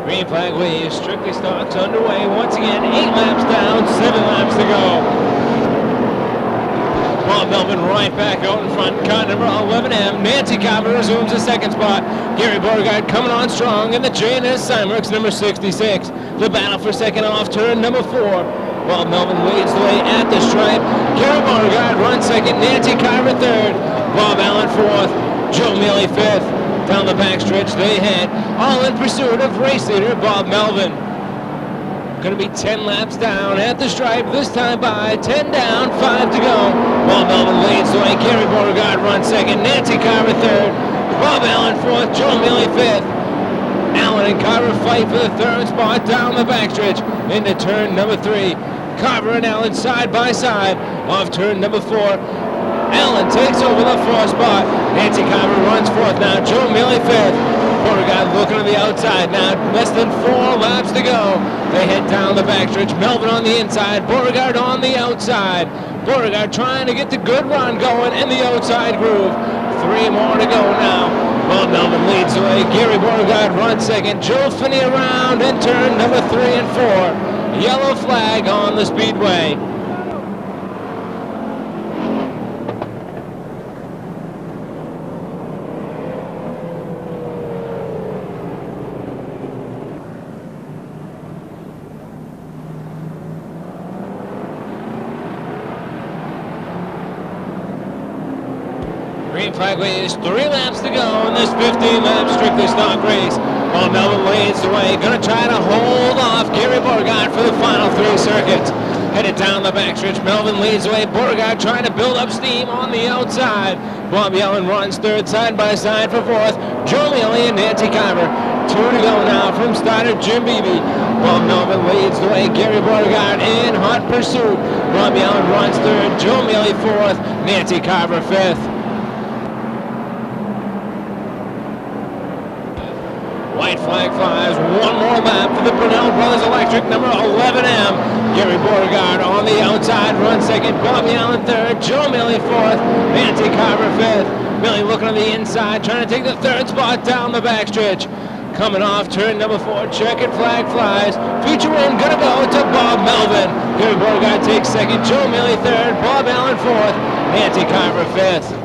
S1: Green flag waves, strictly starts underway. Once again, 8 laps down, 7 laps to go. Bob Melvin right back out in front. Car number 11M. Nancy Carver resumes the second spot. Gary Beauregard coming on strong in the J&S Cymerx number 66. The battle for second off turn number 4. Bob Melvin leads the way at the stripe. Gary Beauregard runs second. Nancy Carver third. Bob Allen fourth. Joe Mealy fifth. Down the backstretch they head, all in pursuit of race leader Bob Melvin. Going to be 10 laps down at the stripe, this time by 10 down, 5 to go. Bob Melvin leads the way. Gary Beauregard runs second. Nancy Carver third. Bob Allen fourth. Joe Mealy fifth. Allen and Carver fight for the third spot down the backstretch into turn number 3. Carver and Allen side by side off turn number 4. Allen takes over the 4th spot. Nancy Carver runs 4th now. Joe Mealy 5th. Beauregard looking to the outside now. Less than 4 laps to go. They head down the backstretch. Melvin on the inside. Beauregard on the outside. Beauregard trying to get the good run going in the outside groove. 3 more to go now. Bob Melvin leads the way. Gary Beauregard runs second. Joe Finney around in turn number 3 and 4. Yellow flag on the speedway. Green flag waves, 3 laps to go in this 15-lap strictly stock race. Bob Melvin leads the way, going to try to hold off Gary Beauregard for the final 3 circuits. Headed down the backstretch, Melvin leads the way. Beauregard trying to build up steam on the outside. Bobby Allen runs 3rd side by side for 4th. Joe Mealy and Nancy Carver. 2 to go now from starter Jim Beebe. Bob Melvin leads the way. Gary Beauregard in hot pursuit. Bobby Allen runs 3rd. Joe Mealy 4th. Nancy Carver 5th. White flag flies, 1 more lap for the Brunel Brothers Electric, number 11M. Gary Beauregard on the outside, runs second. Bobby Allen third. Joe Mealy fourth. Nancy Carver fifth. Mealy looking on the inside, trying to take the 3rd spot down the backstretch. Coming off turn number 4, checkered flag flies. Feature win gonna go to Bob Melvin. Gary Beauregard takes second. Joe Mealy third. Bob Allen fourth. Nancy Carver fifth.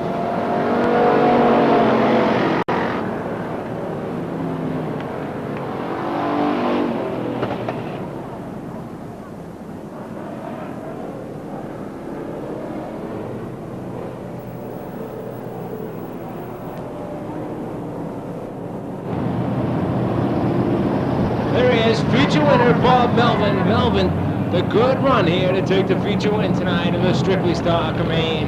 S1: Bob Melvin. Melvin, the good run here to take the feature win tonight in the Strictly Stock Main.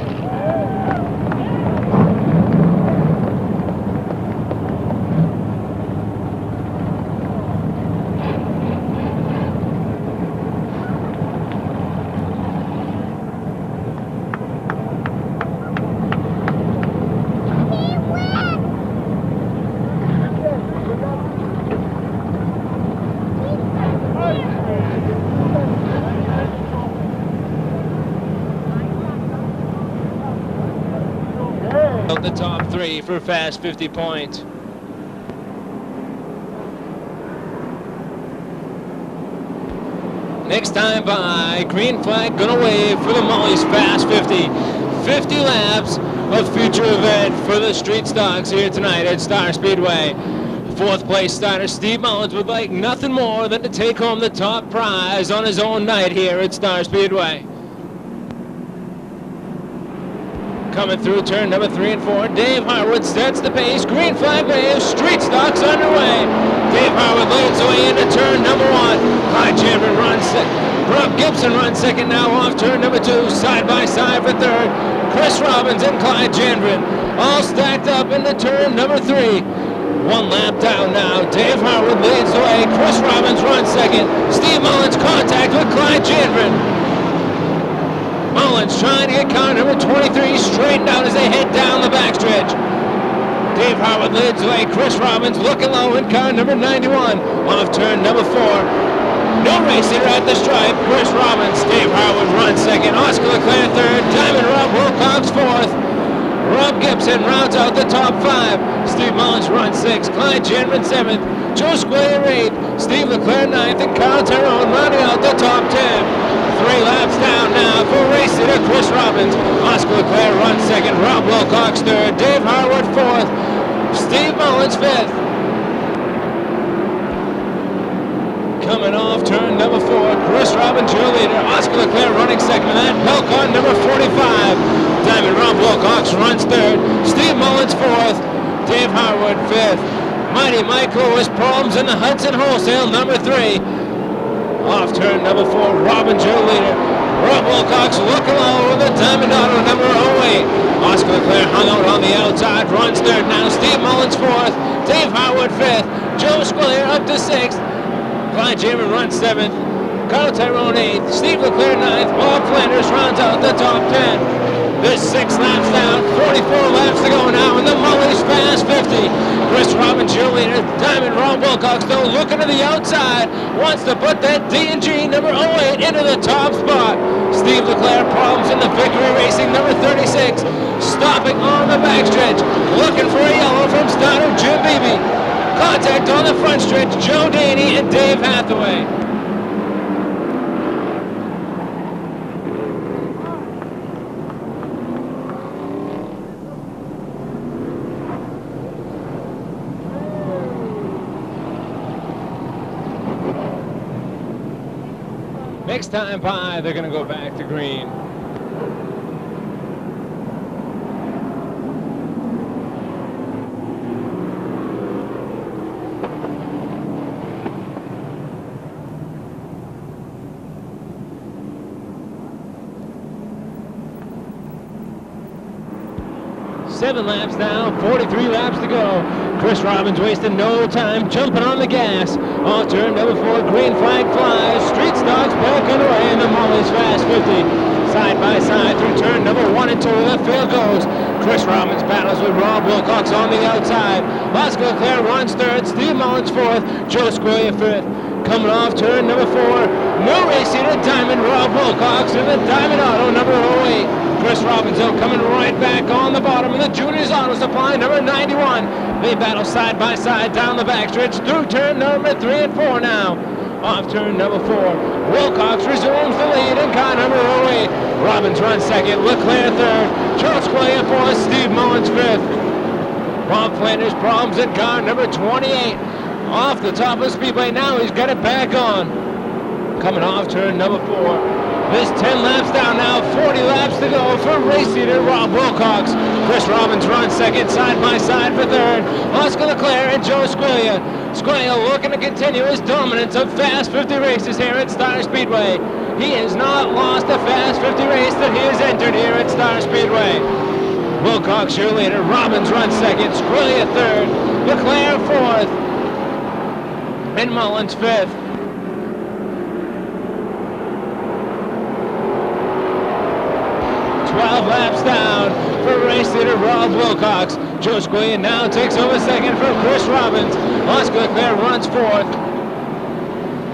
S1: The top three for fast 50 points. Next time by, green flag gonna wave for the Molly's fast 50. 50 laps of future event for the street stocks here tonight at Star Speedway. Fourth place starter Steve Mullins would like nothing more than to take home the top prize on his own night here at Star Speedway. Coming through turn number 3 and 4, Dave Harwood sets the pace. Green flag wave, street stocks underway. Dave Harwood leads the way into turn number 1. Clyde Janvin runs second. Rob Gibson runs second now off turn number 2. Side by side for third. Chris Robbins and Clyde Janvin all stacked up into turn number 3. One lap down now. Dave Harwood leads the way. Chris Robbins runs second. Steve Mullins contact with Clyde Janvin. Mullins trying to get car number 23 straightened out as they head down the backstretch. Dave Harwood leads the way. Chris Robbins looking low in car number 91 off turn number 4. No race leader at the stripe. Chris Robbins. Dave Harwood runs second. Oscar Leclerc third. Diamond Rob Wilcox fourth. Rob Gibson rounds out the top 5. Steve Mullins runs 6th. Clyde Janvin 7th. Joe Square 8th. Steve Leclerc 9th. And Kyle Tyrone rounding out the top 10. 3 laps down now for race leader Chris Robbins. Oscar Leclerc runs 2nd. Rob Wilcox 3rd. Dave Harwood 4th. Steve Mullins 5th. Coming off turn number 4, Chris Robbins your leader. Oscar Leclerc running 2nd. And that Pelcon number 45. Diamond Rob Wilcox runs 3rd. Steve Mullins 4th. Dave Harwood 5th. Mighty Mike Lewis problems in the Hudson Wholesale number 3. Off turn number 4, Robbins your leader. Rob Wilcox looking low with a Diamond Auto number 08. Oscar Leclerc hung out on the outside, runs 3rd now. Steve Mullins 4th. Dave Harwood 5th. Joe Square up to 6th. Clyde Janvin runs 7th. Kyle Tyrone 8th. Steve Leclerc 9th. Bob Flanders rounds out the top 10. There's 6 laps down, 44 laps to go now in the Mullins Fast 50. Chris Robbins your leader. Diamond Rob Wilcox though looking to the outside. Wants to put that D&G number 08 into the top spot. Steve Leclerc problems in the Victory Racing number 36. Stopping on the backstretch. Looking for a yellow from starter Jim Beebe. Contact on the front stretch. Joe Daney and Dave Hathaway. Next time by, they're going to go back to green. Seven laps now, 43 laps to go. Chris Robbins wasting no time, jumping on the gas. Off turn number 4, green flag flies. Street stocks back underway in the Mullins Fast 50. Side by side through turn number 1 and 2, the field goes. Chris Robbins battles with Rob Wilcox on the outside. Oscar Leclerc runs 3rd, Steve Mullins 4th, Joe Square 5th. Coming off turn number 4, no racing at Diamond Rob Wilcox in the Diamond Auto number 08. Chris Robbins though coming right back on the bottom of the Juniors Auto Supply number 91. They battle side by side down the backstretch through turn number 3 and 4 now. Off turn number 4, Wilcox resumes the lead in car number 08. Robbins runs 2nd, Leclerc 3rd, Joe Square 4th, Steve Mullins 5th. Bob Flanders problems in car number 28. Off the top of Speedway now, he's got it back on. Coming off turn number 4. There's 10 laps down now, 40 laps to go for race leader Rob Wilcox. Chris Robbins runs second, side by side for third. Oscar Leclerc and Joe Squiglia. Squiglia looking to continue his dominance of Fast 50 races here at Star Speedway. He has not lost a Fast 50 race that he has entered here at Star Speedway. Wilcox your leader, Robbins runs second, Squiglia third, Leclerc fourth, and Mullins fifth. 12 laps down for race leader Rob Wilcox. Joe Squiglia now takes over second from Chris Robbins. Oscar Leclerc runs fourth.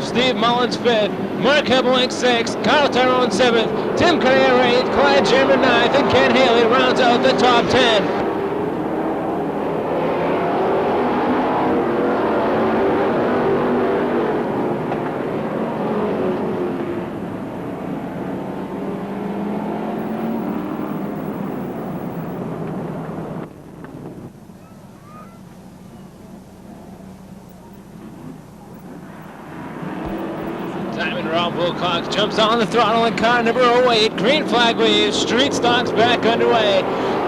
S1: Steve Mullins fifth. Mark Hebelink sixth. Kyle Tyrone seventh. Tim Carrera eighth. Clyde Jammer ninth. And Ken Haley rounds out the top 10. Diamond Rob Wilcox jumps on the throttle in car number 08. Green flag waves, street stocks back underway.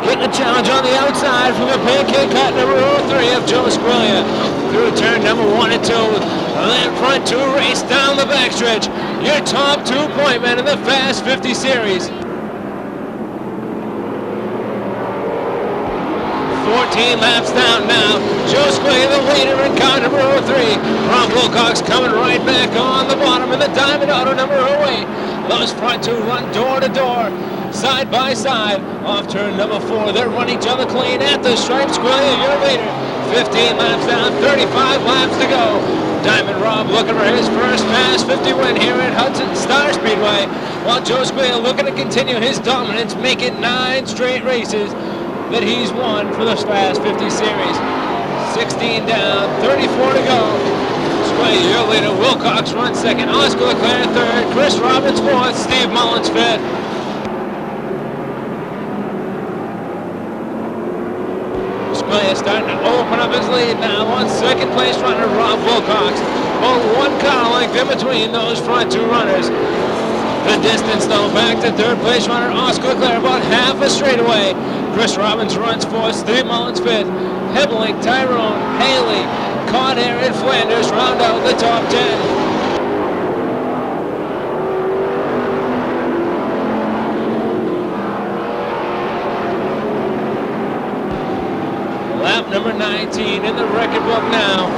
S1: Getting a challenge on the outside from the pancake cut number 03 of Joe Squiglia. Through turn number 1 and 2. Then front 2 race down the backstretch. Your top 2 point men in the Fast 50 series. 14 laps down now. Joe Squiglia, the leader in car number 03. Rob Wilcox coming right back on the bottom in the Diamond Auto number 08. Those front 2 run door to door, side by side. Off turn number 4, they run each other clean at the stripe. Squiglia, your leader. 15 laps down, 35 laps to go. Diamond Rob looking for his first Fast 50 win here at Hudson Star Speedway, while Joe Squiglia looking to continue his dominance, making 9 straight races that he's won for the Fast 50 series. 16 down, 34 to go. Squiglia, your leader. Wilcox runs second. Oscar Leclerc third. Chris Robbins fourth. Steve Mullins fifth. Squiglia starting to open up his lead now on second place runner Rob Wilcox. About 1 car length in between those front 2 runners. The distance though back to third place runner Oscar Leclerc, about half a straightaway. Chris Robbins runs fourth, Steve Mullins fifth. Hebelink, Tyrone, Haley, Conair, and Flanders round out the top 10. Lap number 19 in the record book now.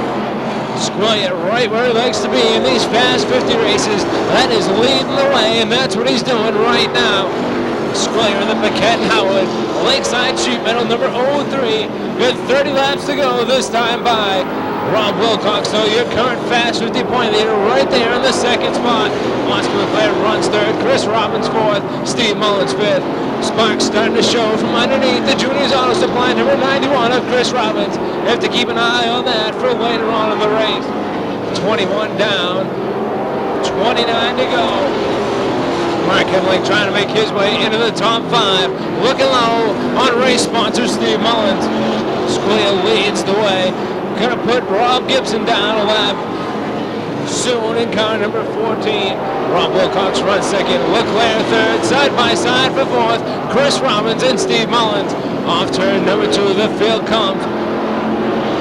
S1: Squiglia right where he likes to be in these Fast 50 races. That is leading the way, and that's what he's doing right now. Squiglia in the Paquette and Howard Lakeside Sheet Metal number 03. With 30 laps to go this time by Rob Wilcox, so your current Fast 50 point leader right there in the second spot. Oscar Leclerc runs third, Chris Robbins fourth, Steve Mullins fifth. Sparks starting to show from underneath the Juniors Auto Supply number 91 of Chris Robbins. You have to keep an eye on that for later on in the race. 21 down, 29 to go. Mark Hebelink trying to make his way into the top 5. Looking low on race sponsor Steve Mullins. Squiglia leads the way. Gonna put Rob Gibson down a lap soon in car number 14. Rob Wilcox runs second. Leclerc third. Side by side for fourth. Chris Robbins and Steve Mullins. Off turn number 2, the field comes.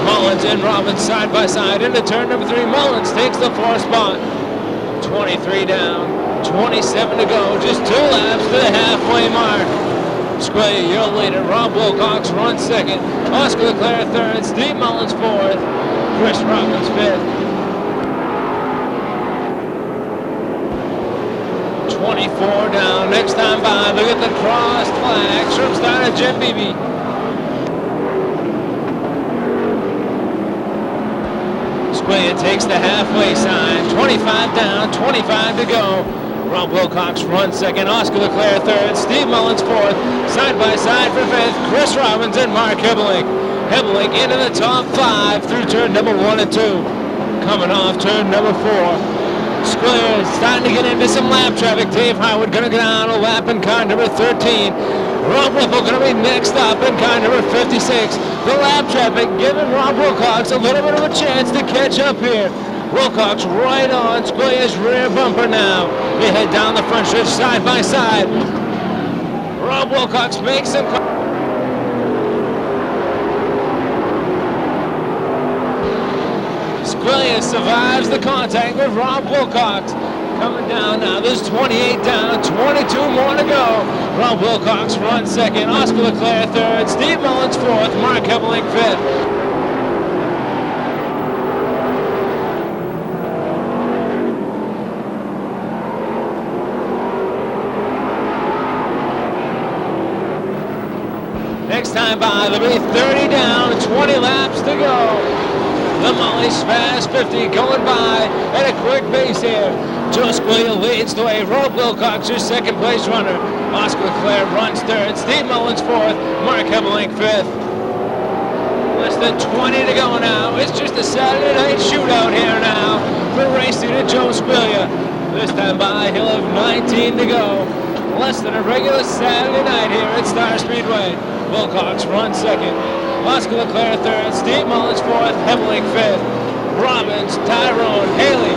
S1: Mullins and Robbins side by side. Into turn number 3, Mullins takes the 4th spot. 23 down. 27 to go, just 2 laps to the halfway mark. Squiglia, your leader. Rob Wilcox runs second. Oscar Leclerc third. Steve Mullins fourth. Chris Robbins fifth. 24 down. Next time by, look at the crossed flags from starter Jim Beebe. Squiglia takes the halfway sign. 25 down, 25 to go. Rob Wilcox runs second, Oscar Leclerc third, Steve Mullins fourth, side by side for fifth, Chris Robbins and Mark Hebelink. Hebelink into the top 5 through turn number 1 and 2. Coming off turn number 4. Squiglia starting to get into some lap traffic. Dave Howard gonna get on a lap in car number 13. Rob Whipple gonna be next up in car number 56. The lap traffic giving Rob Wilcox a little bit of a chance to catch up here. Wilcox right on Squillia's rear bumper now. They head down the front stretch side by side. Rob Wilcox makes some. Squillia survives the contact with Rob Wilcox. Coming down now, there's 28 down, 22 more to go. Rob Wilcox runs second, Oscar Leclerc third, Steve Mullins fourth, Mark Hebling fifth. Next time by, there'll be 30 down, 20 laps to go. The Molly's Fast 50 going by at a quick pace here. Joe Squillia leads the way. Rob Wilcox, your second place runner. Oscar Leclerc runs third. Steve Mullins fourth. Mark Hebling fifth. Less than 20 to go now. It's just a Saturday night shootout here now for race leader Joe Squillia. This time by, he'll have 19 to go. Less than a regular Saturday night here at Star Speedway. Wilcox runs second. Oscar Leclerc third, Steve Mullins fourth, Hebling fifth. Robbins, Tyrone, Haley,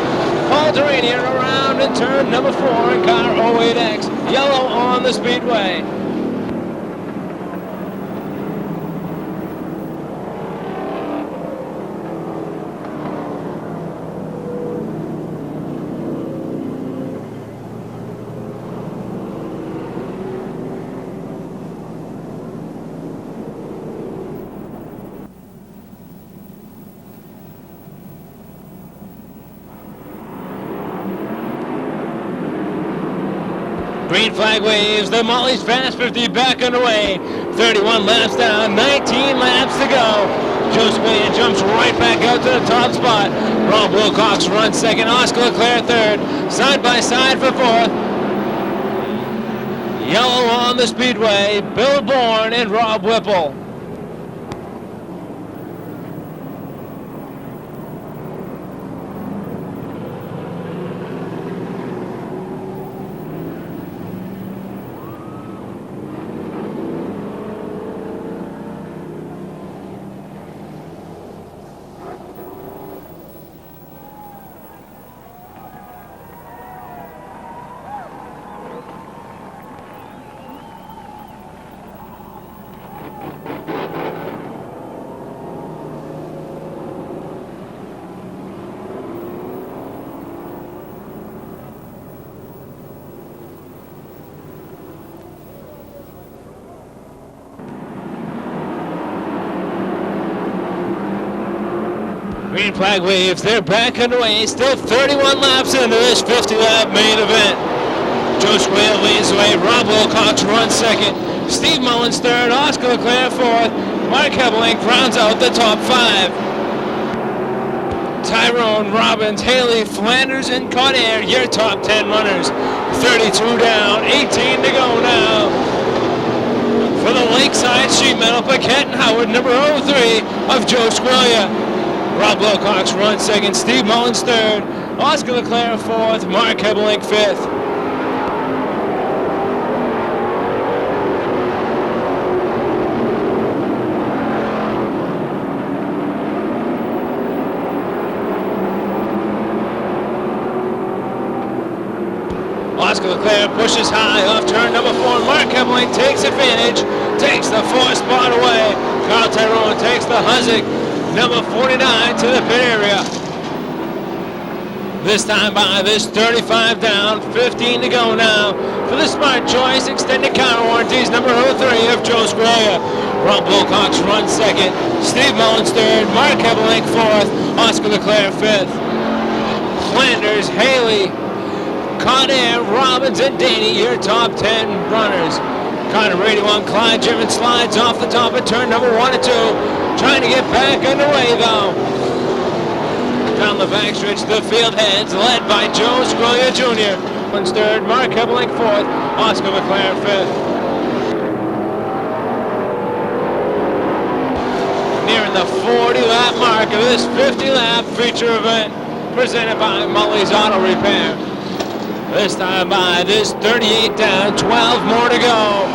S1: Calderanian around in turn number 4 in car 08X. Yellow on the Speedway. Green flag waves, the Molly's Fast 50 back underway. 31 laps down, 19 laps to go. Joe Squillia jumps right back out to the top spot. Rob Wilcox runs second, Oscar Leclerc third. Side by side for fourth. Yellow on the Speedway, Bill Bourne and Rob Whipple. Green flag waves, they're back underway, still 31 laps into this 50-lap main event. Joe Squillia leads the way, Rob Wilcox runs second, Steve Mullins third, Oscar Leclerc fourth, Mark Hebling rounds out the top 5. Tyrone, Robbins, Haley, Flanders, and Conair, your top 10 runners. 32 down, 18 to go now. For the Lakeside Sheet Metal, Paquette and Howard, number 03 of Joe Squillia. Rob Wilcox runs second, Steve Mullins third, Oscar Leclerc fourth, Mark Hebling fifth. Oscar Leclerc pushes high off turn number 4. Mark Hebling takes advantage, takes the 4th spot away. Carl Tyrone takes the Huzik, number 49, to the pit area. This time by, this 35 down, 15 to go now for the Smart Choice Extended Car Warranties, number 03 of Joe Squillia. Rob Wilcox runs second, Steve Mullins third, Mark Hebling fourth, Oscar Leclerc fifth. Flanders, Haley, Conair, Robbins, and Danny, your top 10 runners. Connor Brady on Clyde German slides off the top of turn number 1 and 2. Trying to get back underway though. Down the backstretch, the field heads, led by Joe Squillia Jr. Mullins third, Mark Hebling fourth, Oscar Leclerc fifth. Nearing the 40-lap mark of this 50-lap feature event presented by Mully's Auto Repair. This time by, this 38 down, 12 more to go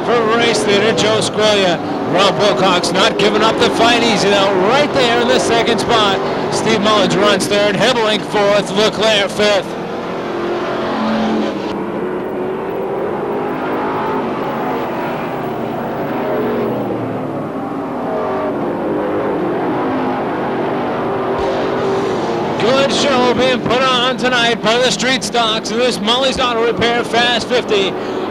S1: for race leader Joe Squillia. Rob Wilcox not giving up the fight easy though, right there in the second spot. Steve Mullins runs third. Hebelink fourth. Leclerc fifth. Good show being put on tonight by the Street Stocks in this Mully's Auto Repair Fast 50.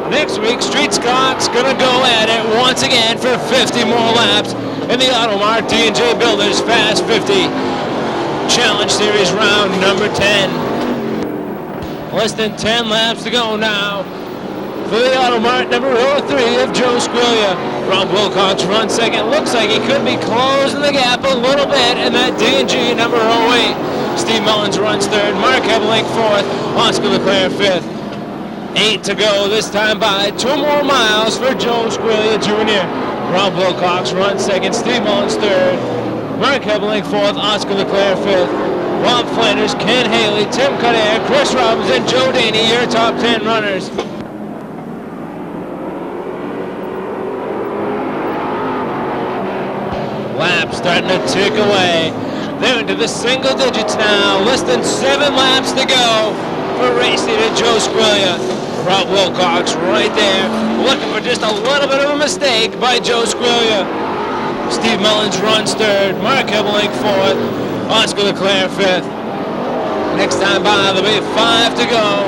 S1: Next week, Street Stocks gonna go at it once again for 50 more laps in the Automart D&J Builders Fast 50 Challenge Series round number 10. Less than 10 laps to go now for the Automart number 03 of Joe Squiglia. Rob Wilcox runs second. Looks like he could be closing the gap a little bit in that D&G number 08. Steve Mullins runs third. Mark Hebelink fourth. Oscar Leclerc fifth. 8 to go, this time by 2 more miles for Joe Squiglia Jr. Rob Wilcox runs second. Steve Mullins third. Mark Hebelink fourth. Oscar Leclerc fifth. Bob Flanders, Ken Haley, Tim Cudair, Chris Robbins, and Joe Daney, your top 10 runners. Laps starting to tick away. They're into the single digits now. Less than 7 laps to go for race leader Joe Squiglia. Rob Wilcox right there, looking for just a little bit of a mistake by Joe Squiglia. Steve Mullins runs third. Mark Hebelink fourth. Oscar Leclerc fifth. Next time by, there'll be 5 to go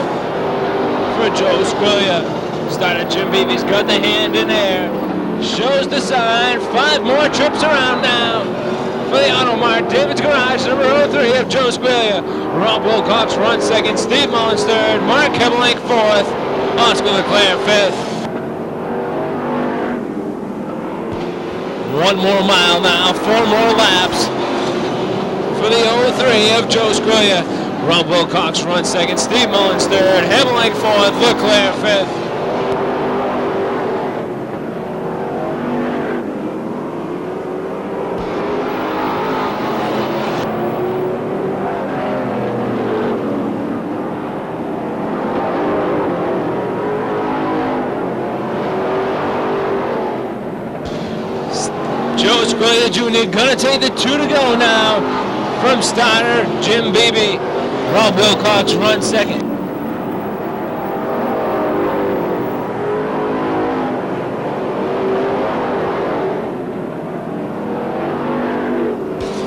S1: for Joe Squiglia. Starter Jim Beebe's got the hand in there. Shows the sign. 5 more trips around now for the Automart David's Garage number 03 of Joe Squiglia. Rob Wilcox runs second. Steve Mullins third. Mark Hebelink fourth. Oscar Leclerc fifth. 1 more mile now. 4 more laps for the 03 of Joe Squiglia. Rob Wilcox runs second. Steve Mullins third. Hebelink fourth. Leclerc fifth. Joe Squiglia Jr. gonna take the 2 to go now from starter Jim Beebe. Rob Wilcox runs second.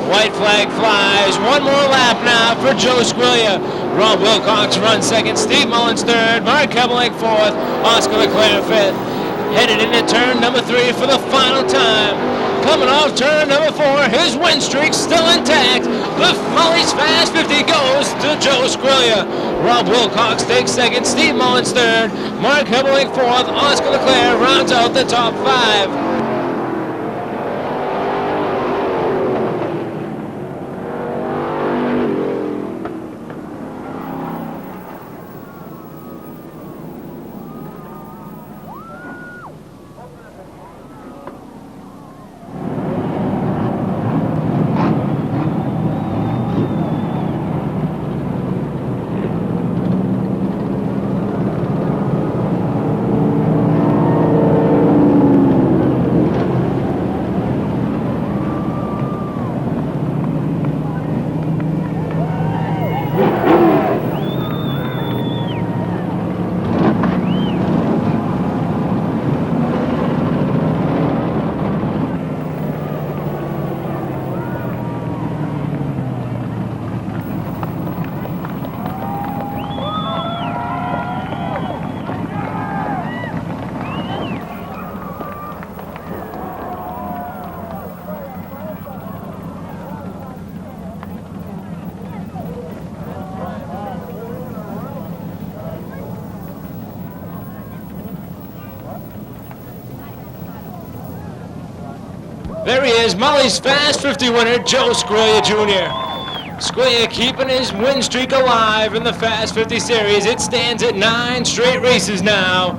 S1: White flag flies. 1 more lap now for Joe Squiglia. Rob Wilcox runs second. Steve Mullins third. Mark Hebelink fourth. Oscar Leclerc fifth. Headed into turn number 3 for the final time. Coming off turn number 4, his win streak still intact. The Mully's Fast 50 goes to Joe Squiglia. Rob Wilcox takes second, Steve Mullins third, Mark Hebelink fourth, Oscar Leclerc rounds out the top 5. There he is, Mully's Fast 50 winner, Joe Squiglia Jr. Squiglia keeping his win streak alive in the Fast 50 series. It stands at 9 straight races now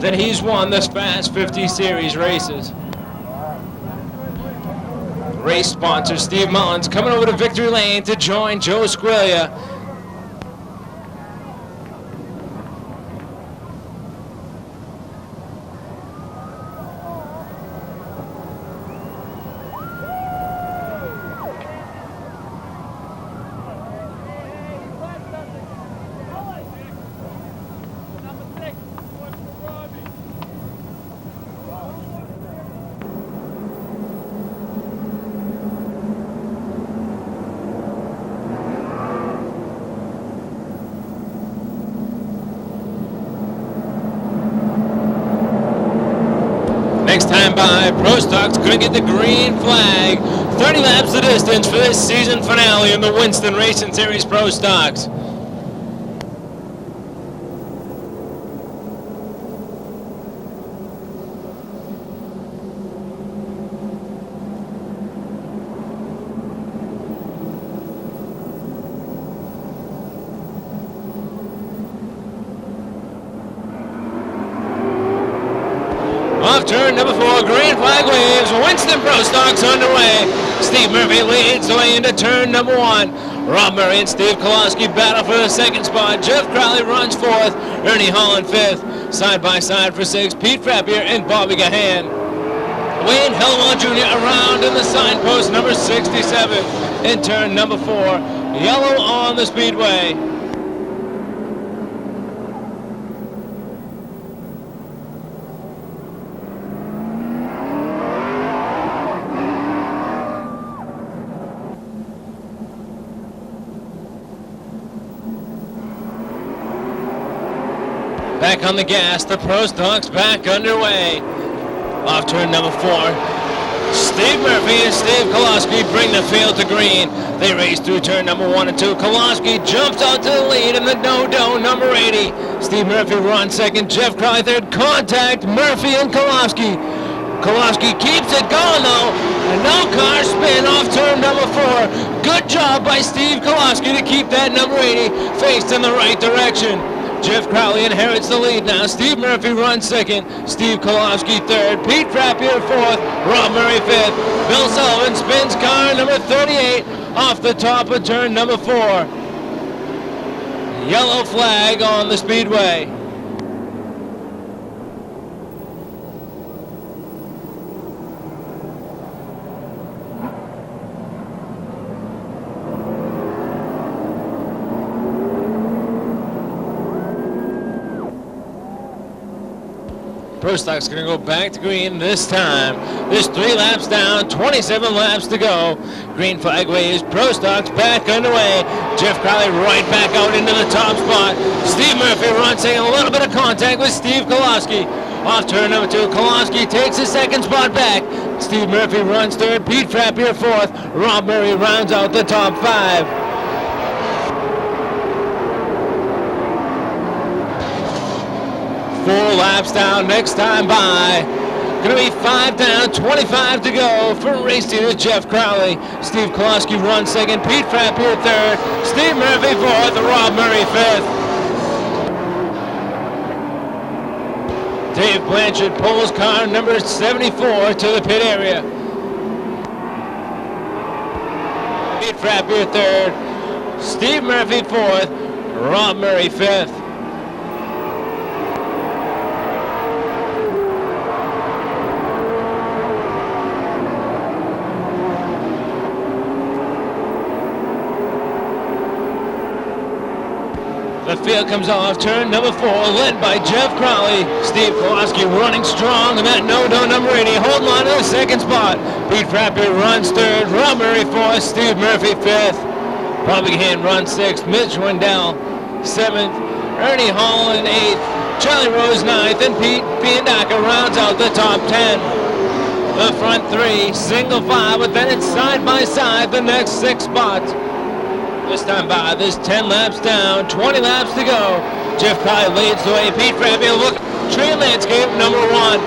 S1: that he's won this Fast 50 series races. Race sponsor Steve Mullins coming over to Victory Lane to join Joe Squiglia. by. Pro Stock's going to get the green flag. 30 laps the distance for this season finale in the Winston Racing Series Pro Stocks. Off turn number 4, green flag waves, Winston Pro Stock's underway. Steve Murphy leads the way into turn number 1. Rob Murray and Steve Koloski battle for the second spot. Jeff Crowley runs 4th, Ernie Holland 5th. Side by side for 6th, Pete Frappier and Bobby Gahan. Wayne Hellwell Jr. around in the signpost number 67 in turn number 4. Yellow on the Speedway. Back on the gas, the Pro Stocks back underway. Off turn number 4. Steve Murphy and Steve Koloski bring the field to green. They race through turn number 1 and 2. Koloski jumps out to the lead in the no-do number 80. Steve Murphy runs 2nd. Jeff Crowley 3rd. Contact Murphy and Koloski. Koloski keeps it going though. And no car spin off turn number 4. Good job by Steve Koloski to keep that number 80 faced in the right direction. Jeff Crowley inherits the lead now. Steve Murphy runs 2nd. Steve Koloski 3rd. Pete Frappier 4th. Rob Murray 5th. Bill Sullivan spins car number 38 off the top of turn number 4. Yellow flag on the Speedway. Pro Stock's going to go back to green this time. There's 3 laps down, 27 laps to go. Green flag waves, Pro Stock's back underway. Jeff Crowley right back out into the top spot. Steve Murphy runs, taking a little bit of contact with Steve Koloski. Off turn number 2, Koloski takes his 2nd spot back. Steve Murphy runs 3rd, Pete Frappier 4th. Rob Murray rounds out the top 5. 4 laps down, next time by. Gonna be 5 down, 25 to go for race leader Jeff Crowley. Steve Koloski runs 2nd, Pete Frappier 3rd, Steve Murphy 4th, Rob Murray 5th. Dave Blanchard pulls car number 74 to the pit area. Pete Frappier 3rd, Steve Murphy 4th, Rob Murray 5th. The field comes off turn number 4, led by Jeff Crowley. Steve Koloski running strong in that no-do number 80, holding on to the 2nd spot. Pete Frappier runs 3rd, Rob Murray 4th, Steve Murphy 5th. Bobby Gahan runs 6th, Mitch Wendell 7th, Ernie Holland 8th, Charlie Rose 9th, and Pete Fiandaca rounds out the top 10. The front 3, single file, but then it's side by side the next 6 spots. This time by, there's 10 laps down, 20 laps to go. Jeff Crowley leads the way. Pete Frappier, look, tree landscape number 1.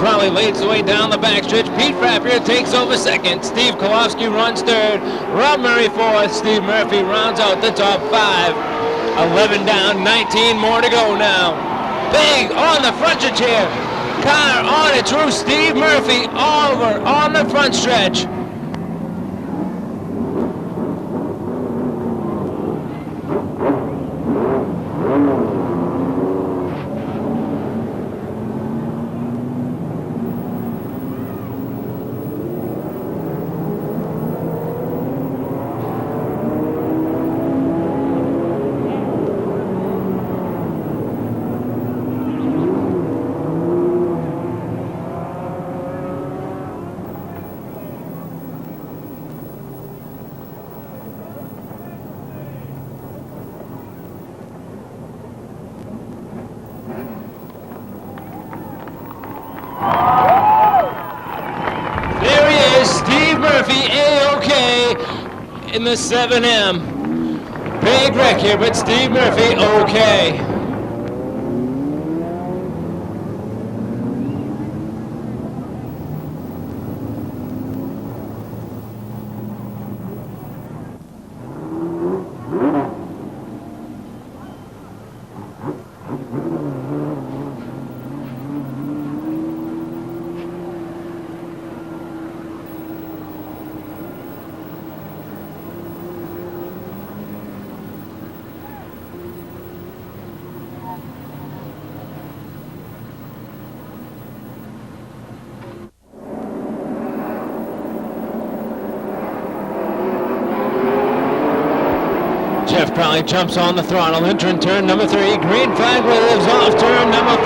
S1: Crowley leads the way down the backstretch. Pete Frappier takes over 2nd. Steve Koloski runs 3rd. Rob Murray 4th. Steve Murphy rounds out the top 5. 11 down, 19 more to go now. Big on the front stretch here. Car on its roof. Steve Murphy over on the front stretch. in the 7M. Big wreck here, but Steve Murphy okay. Jeff Crowley jumps on the throttle, entering turn number 3. Green flag waves off turn number 4.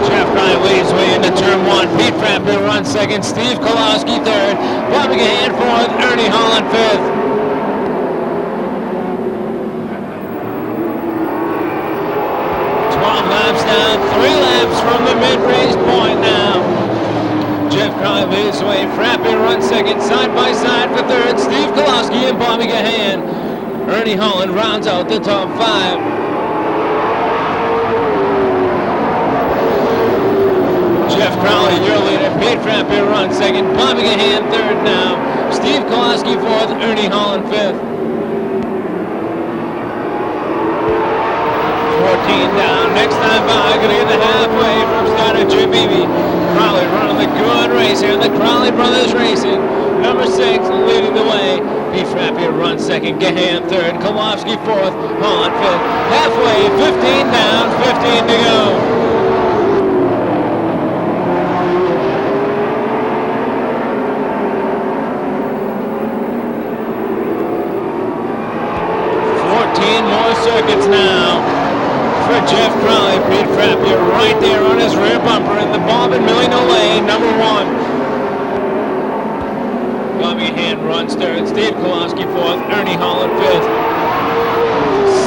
S1: Jeff Crowley leads way into turn 1. Pete Frappier runs second. Steve Kolowski third. Bobby Gahan fourth. Ernie Holland fifth. Laps down, 3 laps from the mid-race point now. Jeff Crowley leads the way. Frappier runs second, side by side for third. Steve Kolowski and Bobby Gahan. Ernie Holland rounds out the top 5. Jeff Crowley, your leader. Pete Frappier runs second. Bobby Gahan third now. Steve Kolowski fourth. Ernie Holland fifth. 14 down. Next time by, gonna get the halfway from starter Jim Beebe. Crowley running the good race here. The Crowley Brothers Racing. Number 6 leading the way. Pete Frappier runs second. Gahan third. Kolowski fourth. Holland fifth. Halfway, 15 down, 15 to go. More circuits now for Jeff Crowley. Pete Frappier right there on his rear bumper in the Bob and Millie No lane, number 1. Bobby Gahan runs third. Steve Kolowski fourth. Ernie Holland fifth.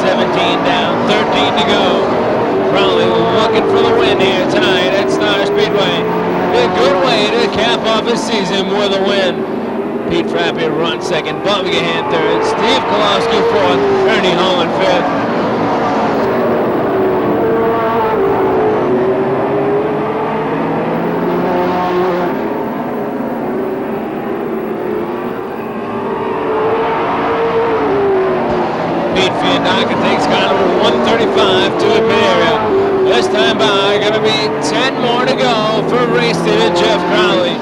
S1: 17 down, 13 to go. Crowley looking for the win here tonight at Star Speedway. A good way to cap off his season with a win. Pete Frappier runs second, Bobby Gahan third, Steve Kolowski fourth, Ernie Holland fifth. Pete Fiandaca takes car number 135 to the pit area. This time by, gonna be 10 more to go for race leader Jeff Crowley.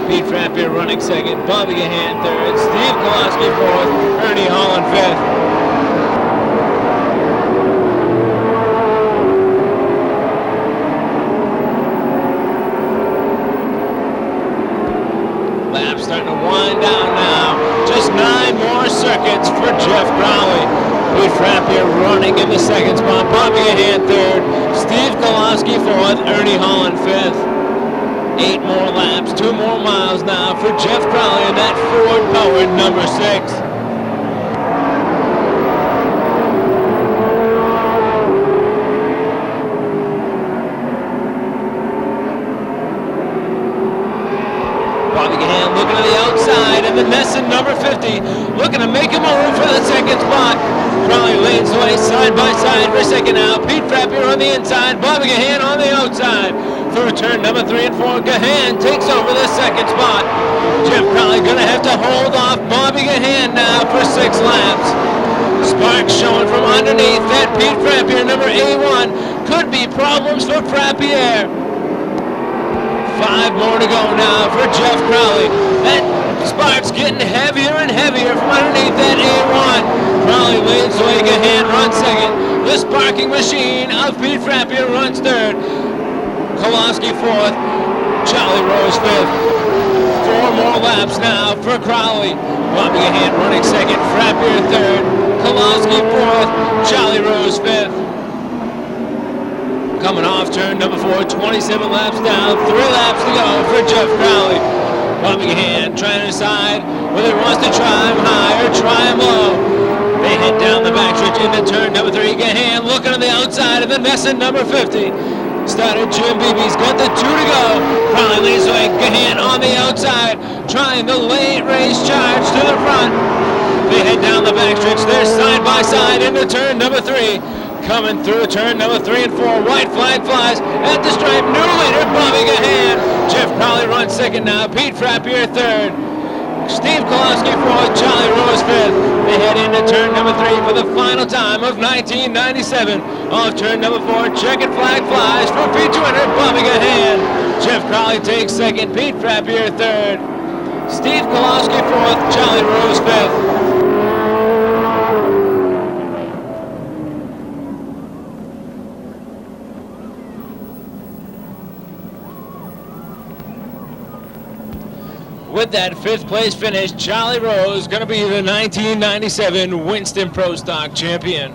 S1: Pete Frappier running second, Bobby Gahan third, Steve Kolowski fourth, Ernie Holland fifth. Lap starting to wind down now. Just 9 more circuits for Jeff Crowley. Pete Frappier running in the second spot, Bobby Gahan third, Steve Kolowski fourth, Ernie Holland fifth. 8 more laps, 2 more miles now for Jeff Crowley in that Ford-powered number 6. Bobby Gahan looking to the outside, and the Nesson number 50 looking to make a move for the second spot. Crowley leads the way side by side for second now. Pete Frappier on the inside, Bobby Gahan on the outside. Through turn number 3 and 4, Gahan takes over the second spot. Jeff Crowley gonna have to hold off Bobby Gahan now for 6 laps. Sparks showing from underneath that Pete Frappier number 81. Could be problems for Frappier. 5 more to go now for Jeff Crowley. That spark's getting heavier and heavier from underneath that A1. Crowley leads the way, Gahan runs second. The sparking machine of Pete Frappier runs third. Kolowski fourth, Charlie Rose fifth. 4 more laps now for Crowley. Bobby Gahan running second, Frappier third, Kolowski fourth, Charlie Rose fifth. Coming off turn number 4, 27 laps down, 3 laps to go for Jeff Crowley. Bobby Gahan trying to decide whether he wants to try him high or try him low. They head down the backstretch into turn number 3. Gahan looking on the outside of the Nesson number 50. Started Jim Beebe's got the 2 to go. Crowley leads the way. Gahan on the outside, trying the late race charge to the front. the backstretch. They're side by side into turn number 3. Coming through turn number 3 and 4. White flag flies at the stripe. New leader, Bobby Gahan. Jeff Crowley runs second now. Pete Frappier third. Steve Kolosky fourth. Charlie Rose fifth. They head into turn number 3 for the final time of 1997. Off turn number 4, checkered flag flies for feature winner Bobby Gahan. Jeff Crowley takes second. Pete Frappier third. Steve Kolosky fourth. Charlie Rose fifth. With that 5th place finish, Charlie Rose going to be the 1997 Winston Pro Stock champion.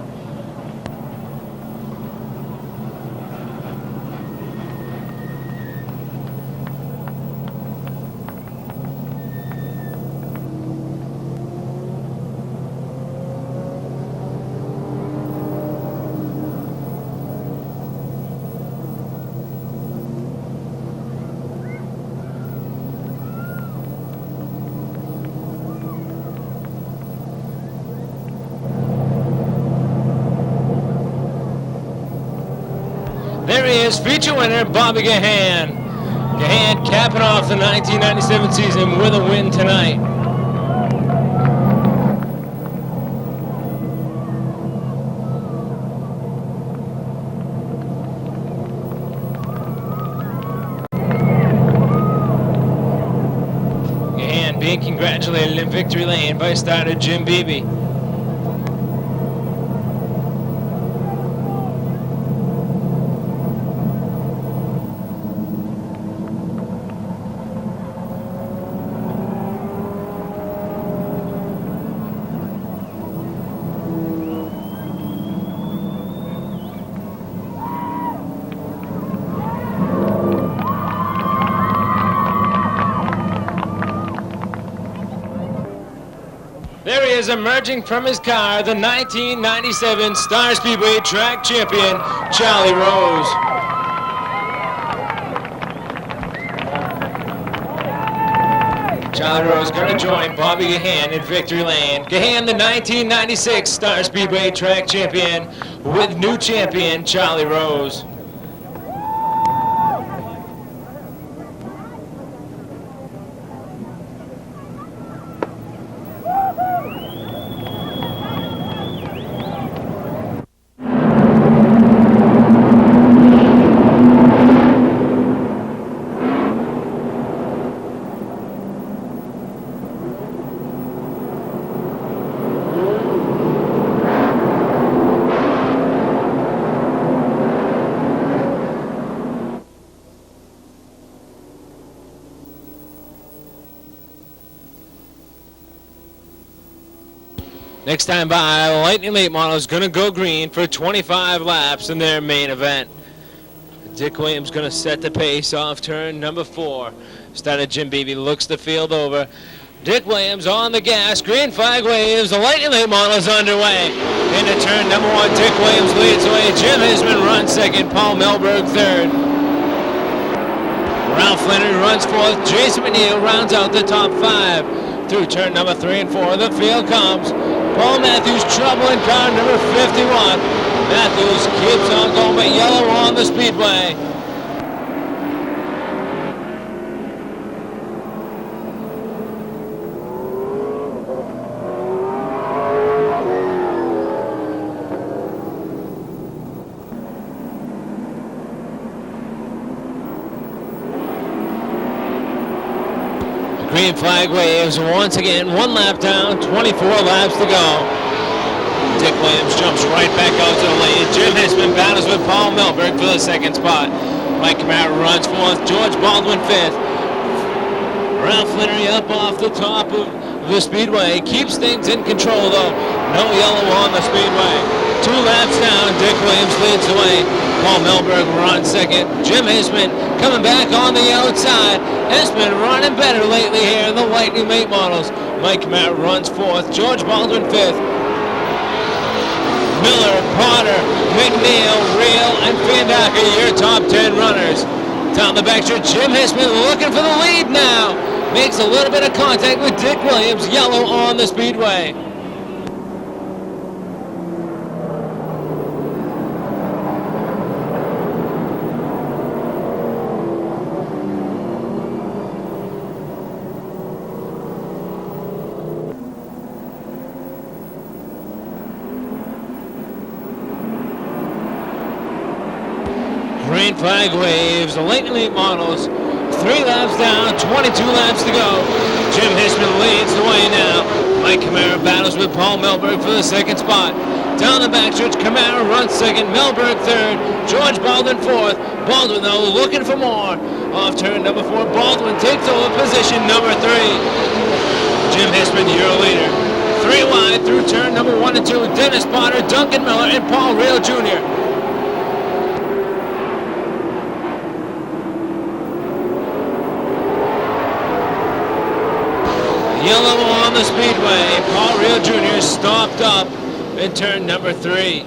S1: There he is, feature winner Bobby Gahan. Gahan capping off the 1997 season with a win tonight. Gahan being congratulated in victory lane by starter Jim Beebe. There he is, emerging from his car, the 1997 Star Speedway track champion, Charlie Rose. Charlie Rose going to join Bobby Gahan in victory lane. Gahan, the 1996 Star Speedway track champion, with new champion, Charlie Rose. Next time by, Lightning Late Model is going to go green for 25 laps in their main event. Dick Williams going to set the pace off turn number 4. Started Jim Beebe, looks the field over. Dick Williams on the gas, green flag waves, the Lightning Late Model is underway. Into turn number 1, Dick Williams leads away. Jim Hisman runs second, Paul Melberg third. Ralph Flannery runs fourth, Jason McNeil rounds out the top 5. Through turn number 3 and 4, the field comes. Paul Matthews trouble in car number 51. Matthews keeps on going, but yellow on the speedway. Green flag waves once again, 1 lap down, 24 laps to go. Dick Williams jumps right back out to the lane. Jim Hisman battles with Paul Melberg for the 2nd spot. Mike Camara runs 4th, George Baldwin 5th. Ralph Flannery up off the top of the speedway. Keeps things in control though. No yellow on the speedway. 2 laps down, Dick Williams leads the way. Paul Melberg runs 2nd. Jim Hisman coming back on the outside. Hisman running better lately here in the Lightning Late Models. Mike Camara runs 4th. George Baldwin 5th. Miller, Potter, McNeil, Reel, and Fiandaca, your top 10 runners. Down the backstretch, Jim Hisman looking for the lead now. Makes a little bit of contact with Dick Williams, yellow on the speedway. green flag waves. The late elite models, 3 laps down, 22 laps to go. Jim Hisman leads the way now. Mike Camara battles with Paul Melberg for the second spot. Down the backstretch, Camara runs second, Melberg third, George Baldwin fourth. Baldwin, though, looking for more. Off turn number 4, Baldwin takes over position number 3. Jim Hisman, your leader. 3 wide through turn number 1 and 2. Dennis Potter, Duncan Miller, and Paul Real Jr. Yellow on the Speedway. Paul Real Jr. stopped up in turn number 3.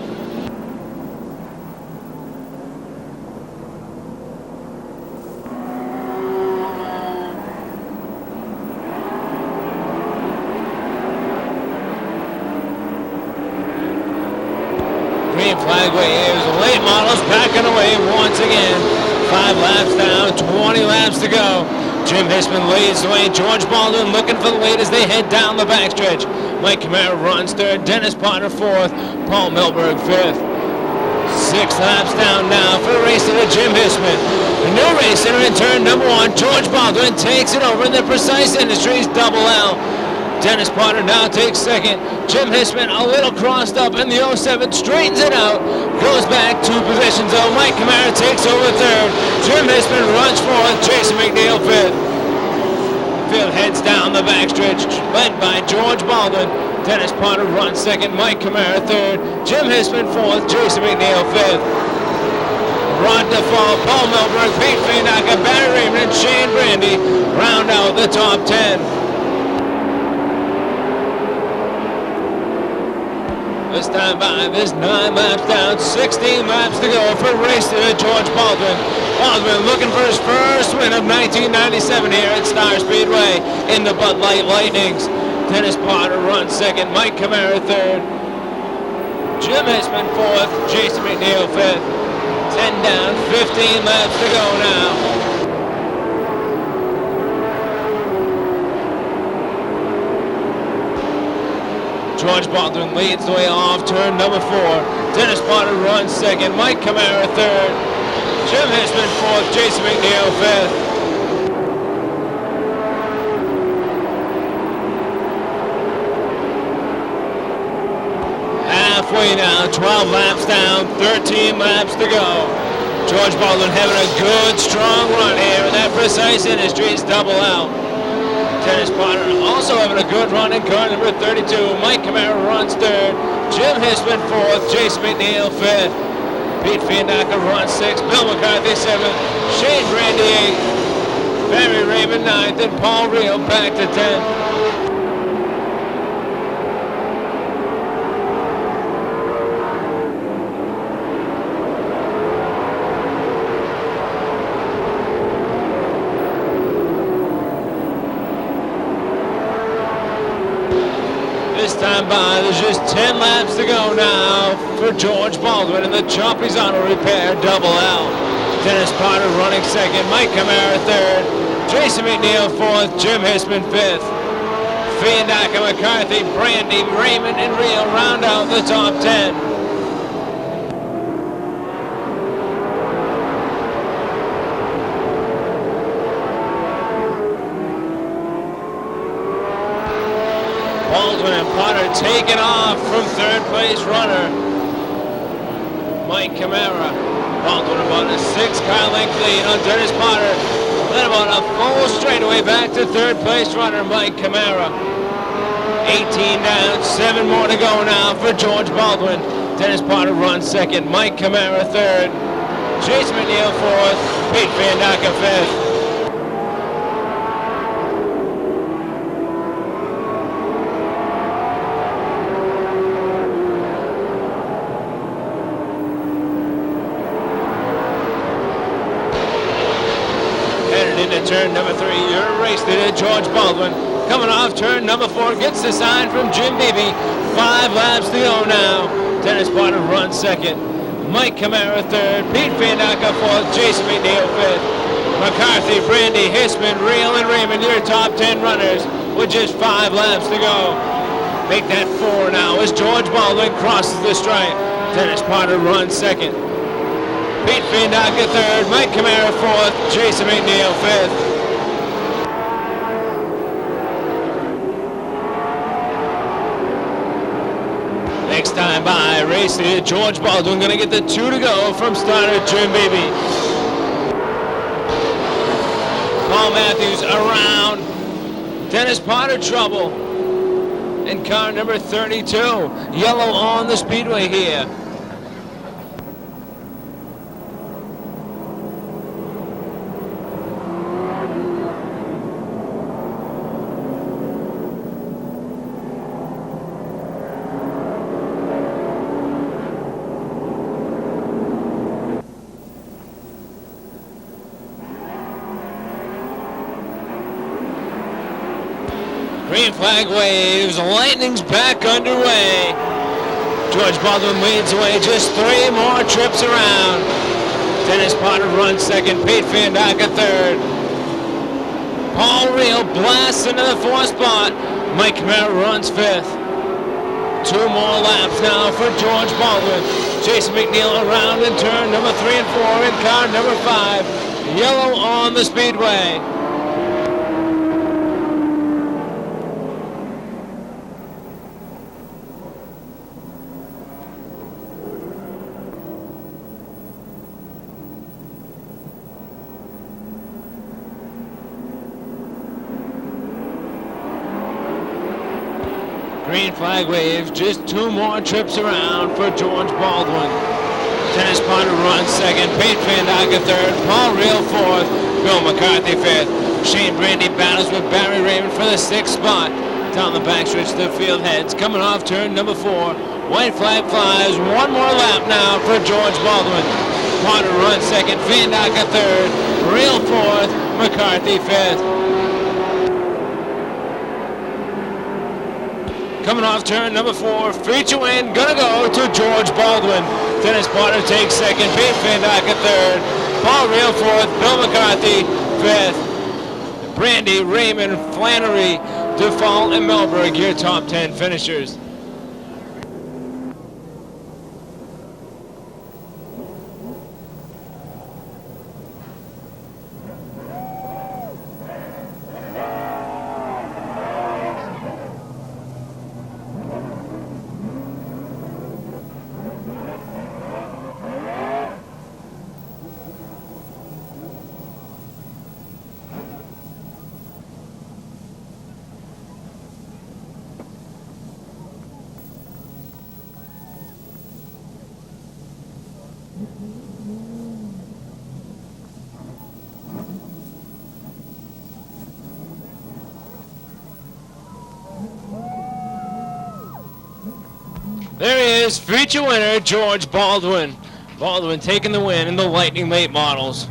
S1: Green flag waves. Late models backing away once again. 5 laps down, 20 laps to go. Jim Hisman leads the way. George Baldwin looking for the lead as they head down the backstretch. Mike Camara runs third. Dennis Potter fourth. Paul Melberg fifth. 6 laps down now for racer Jim Hisman. The new racer in turn number 1. George Baldwin takes it over in the Precise Industries Double L. Dennis Potter now takes second. Jim Hisman a little crossed up in the 07, straightens it out, goes back 2 positions though. Mike Camara takes over third. Jim Hisman runs fourth. Jason McNeil fifth. Field heads down the backstretch, led by George Baldwin. Dennis Potter runs second. Mike Camara third. Jim Hisman fourth. Jason McNeil fifth. Rod DeFall, Paul Melberg, Pete Fiandaca, Barry Raymond, and Shane Brandy round out the top 10. This time by, there's 9 laps down, 16 laps to go for racer George Baldwin. Baldwin looking for his first win of 1997 here at Star Speedway in the Bud Light Lightnings. Dennis Potter runs second, Mike Camara third, Jim Hisman fourth, Jason McNeil fifth. 10 down, 15 laps to go now. George Baldwin leads the way off turn number 4. Dennis Potter runs second. Mike Camara third. Jim Hisman fourth. Jason McNeil fifth. Halfway now, 12 laps down, 13 laps to go. George Baldwin having a good, strong run here in that Precise Industries Double L. Dennis Potter also having a good run in car number 32. Mike Camara runs third. Jim Hisman fourth. Jason McNeil fifth. Pete Fiandaca runs sixth. Bill McCarthy seventh. Shane Brandy eighth. Barry Raymond ninth. And Paul Real back to 10th. This time by, there's just 10 laps to go now for George Baldwin in the Choppy's Auto Repair Double L. Dennis Potter running second, Mike Camara third, Jason McNeil fourth, Jim Hisman fifth. Fiandaca, McCarthy, Brandy, Raymond, and Real round out the top 10. Baldwin and Potter taking off from third place runner Mike Camara. Baldwin about a 6-car length lead on Dennis Potter. Then about a full straightaway back to third place runner Mike Camara. 18 down, 7 more to go now for George Baldwin. Dennis Potter runs second, Mike Camara third, Jason McNeil fourth, Pete Fiandaca fifth. Into turn number 3, your race leader, George Baldwin. Coming off turn number 4, gets the sign from Jim Beebe. 5 laps to go now. Dennis Potter runs second. Mike Camara third. Pete Fiandaca fourth. Jason McNeil fifth. McCarthy, Brandy, Hisman, Real, and Raymond, your top 10 runners with just 5 laps to go. Make that 4 now as George Baldwin crosses the stripe. Dennis Potter runs second. Pete Feindocker third, Mike Camara fourth, Jason McNeil fifth. Next time by, race leader George Baldwin gonna get the 2 to go from starter Jim Beebe. Paul Matthews around. Dennis Potter trouble. And car number 32, yellow on the speedway here. Green flag waves, lightning's back underway. George Baldwin leads away, just 3 more trips around. Dennis Potter runs second, Pete Feindocker third. Paul Reel blasts into the 4th spot. Mike Camara runs 5th. 2 more laps now for George Baldwin. Jason McNeil around in turn number 3 and 4 in car number 5. Yellow on the speedway. Green flag waves, just 2 more trips around for George Baldwin. Dennis Potter runs second, Pete Feindocker third, Paul Reel fourth, Bill McCarthy fifth. Shane Brandy battles with Barry Raymond for the 6th spot. Down the backstretch, the field heads, coming off turn number 4. White flag flies, 1 more lap now for George Baldwin. Potter runs second, Feindocker third, Reel fourth, McCarthy fifth. Coming off turn number 4, feature win, gonna go to George Baldwin. Dennis Potter takes second, Pete Feindocker third, Paul Reel fourth, Bill McCarthy fifth. Brandy, Raymond, Flannery, Duvall, and Melberg, your top 10 finishers. There he is, feature winner, George Baldwin. Baldwin taking the win in the Lightning Late Models.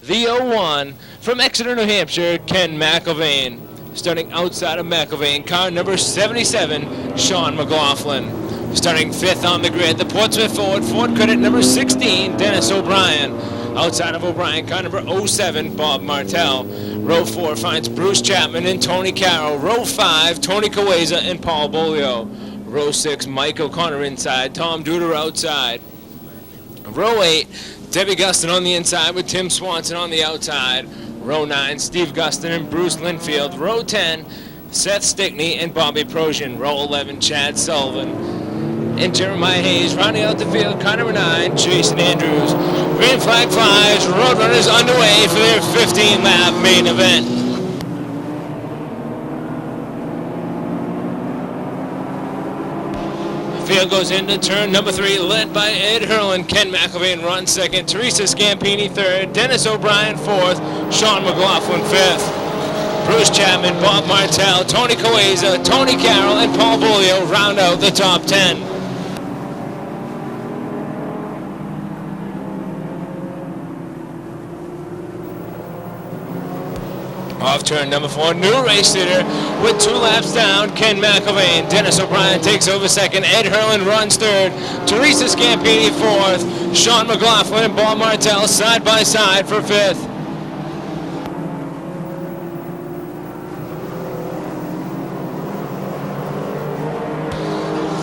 S1: The 01 from Exeter, New Hampshire, Ken McIlvain. Starting outside of McIlvain, car number 77, Sean McLaughlin. Starting 5th on the grid, the Portsmouth Ford Credit number 16, Dennis O'Brien. Outside of O'Brien, car number 07, Bob Martell. Row 4 finds Bruce Chapman and Tony Carroll. Row 5, Tony Kaweza and Paul Bolio. Row 6, Mike O'Connor inside, Tom Duder outside. Row 8, Debbie Gustin on the inside with Tim Swanson on the outside. Row 9, Steve Gustin and Bruce Linfield. Row 10, Seth Stickney and Bobby Prosian. Row 11, Chad Sullivan and Jeremiah Hayes. Rounding out the field, car number 9, Jason Andrews. Green flag flies, Roadrunners underway for their 15-lap main event. Field goes into turn number 3, led by Ed Hurlin. Ken McIlvain runs second, Teresa Scampini third, Dennis O'Brien fourth, Sean McLaughlin fifth. Bruce Chapman, Bob Martell, Tony Kaweza, Tony Carroll, and Paul Bolio round out the top 10. Off turn number 4, new race leader with 2 laps down, Ken McIlvain. Dennis O'Brien takes over second. Ed Hurlin runs third. Teresa Scampini fourth. Sean McLaughlin and Bob Martell side by side for fifth.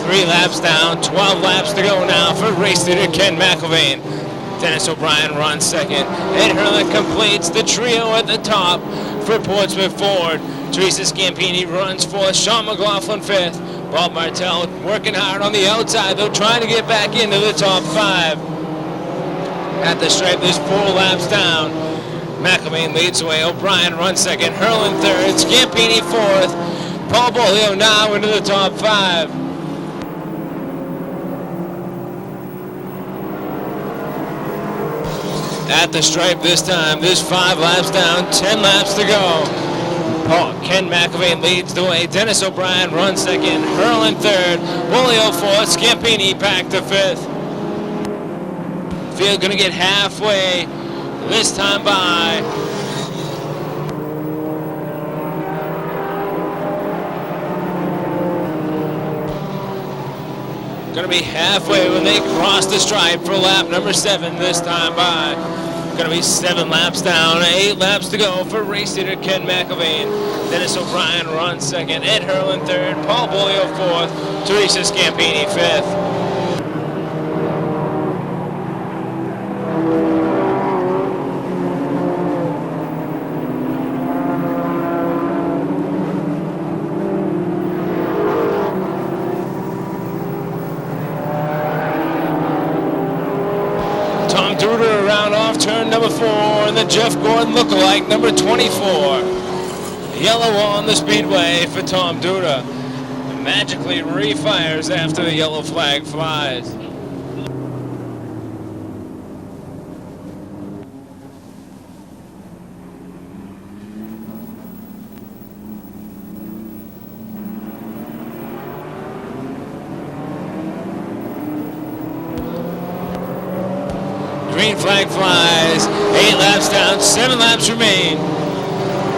S1: Three laps down, 12 laps to go now for race leader Ken McIlvain. Dennis O'Brien runs second. Ed Hurlin completes the trio at the top for Portsmouth Ford. Teresa Scampini runs fourth. Sean McLaughlin fifth. Bob Martell working hard on the outside, though, trying to get back into the top 5. At the stripe, there's 4 laps down. McIlvain leads the way. O'Brien runs second. Hurlin third. Scampini fourth. Paul Bolio now into the top 5. At the stripe this time, there's 5 laps down, 10 laps to go. Ken McIlvain leads the way. Dennis O'Brien runs second. Hurlin third. Bolio fourth. Scampini back to fifth. Field gonna get halfway this time by. Gonna be halfway when they cross the stripe for lap number 7 this time by. Gonna be 7 laps down, 8 laps to go for race leader Ken McIlvain. Dennis O'Brien runs second, Ed Hurlin third, Paul Bolio fourth, Teresa Scampini fifth. Around off turn number 4, and the Jeff Gordon lookalike number 24. Yellow on the Speedway for Tom Duda. Magically refires after the yellow flag flies. Green flag flies, 8 laps down, 7 laps remain.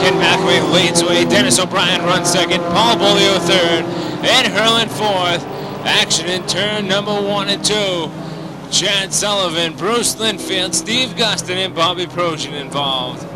S1: Ken McIlvain leads the way. Dennis O'Brien runs second, Paul Bolio third, Ed Hurlin fourth. Action in turn number 1 and 2. Chad Sullivan, Bruce Linfield, Steve Gustin, and Bobby Projan involved.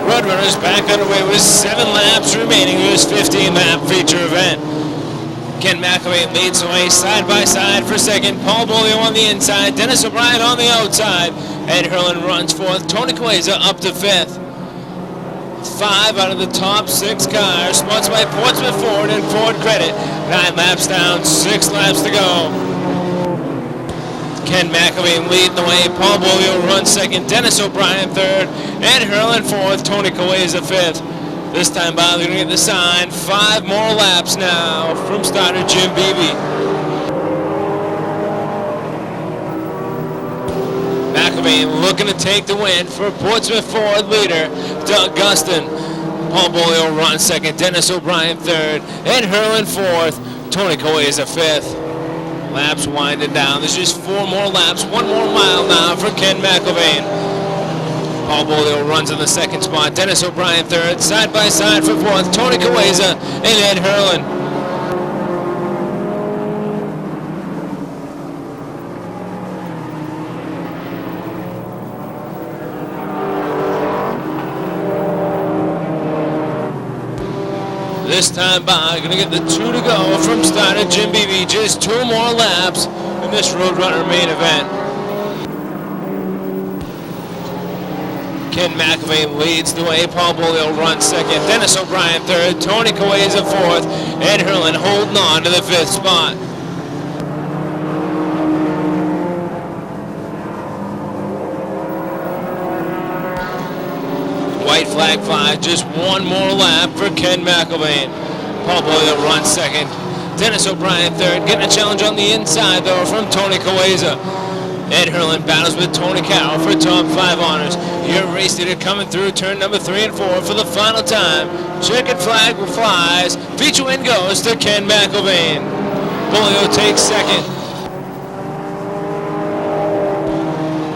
S1: Roadrunners back underway with 7 laps remaining in this 15-lap feature event. Ken McIlvain leads the way side by side for second. Paul Bolio on the inside. Dennis O'Brien on the outside. Ed Hurlin runs fourth. Tony Cueza up to fifth. 5 out of the top 6 cars, sponsored by Portsmouth Ford and Ford Credit. 9 laps down, 6 laps to go. Ken McIlvain leading the way. Paul Bolio runs second. Dennis O'Brien third. Ed Hurlin fourth. Tony Cueza fifth. This time by, they're going to get the sign. 5 more laps now from starter Jim Beebe. McIlvain looking to take the win for Portsmouth Ford leader Doug Gustin. Paul Bolio runs second. Dennis O'Brien third. Ed Hurlin fourth. Tony Cueza fifth. Laps winding down. There's just 4 more laps, 1 more mile now for Ken McIlvain. Paul Bolio runs in the second spot. Dennis O'Brien third. Side by side for fourth. Tony Cueza and Ed Hurlin. This time by, going to get the 2 to go from starter Jim Beebe. Just 2 more laps in this Roadrunner main event. Ken McIlvain leads the way. Paul Bolio runs second. Dennis O'Brien third. Tony Cueza fourth. Ed Hurlin holding on to the 5th spot. White flag flies, just 1 more lap for Ken McIlvain. Paul Bolio runs second. Dennis O'Brien third, getting a challenge on the inside though from Tony Kaweza. Ed Hurlin battles with Tony Carroll for top 5 honors. Your race leader coming through turn number 3 and 4 for the final time. Checkered flag flies. Feature win goes to Ken McElvain. Bolio takes second.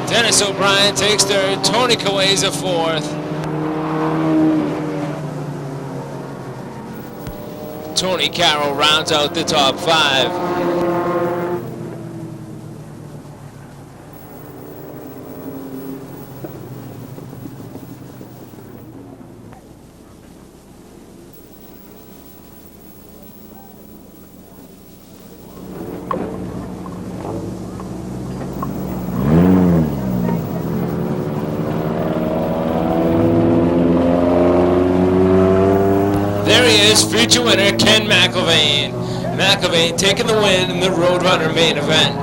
S1: Dennis O'Brien takes third. Tony Kaweza fourth. Tony Carroll rounds out the top 5. There he is, feature winner Ken McElvain. McElvain taking the win in the Roadrunner main event.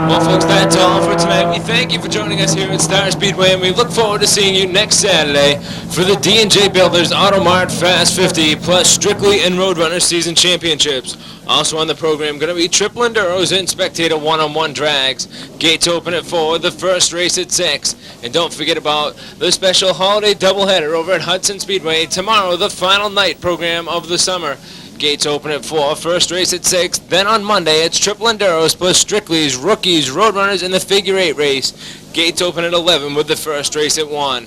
S1: Well, folks, that's all for tonight. We thank you for joining us here at Star Speedway, and we look forward to seeing you next Saturday for the D&J Builders Auto Mart Fast 50 plus Strictly and Roadrunner Season Championships. Also on the program, going to be triple enduros and spectator one-on-one drags. Gates open at 4, the first race at 6. And don't forget about the special holiday doubleheader over at Hudson Speedway tomorrow, the final night program of the summer. Gates open at 4, first race at 6. Then on Monday, it's triple enduros plus Strictly's, rookies, Roadrunners, and the figure 8 race. Gates open at 11 with the first race at 1.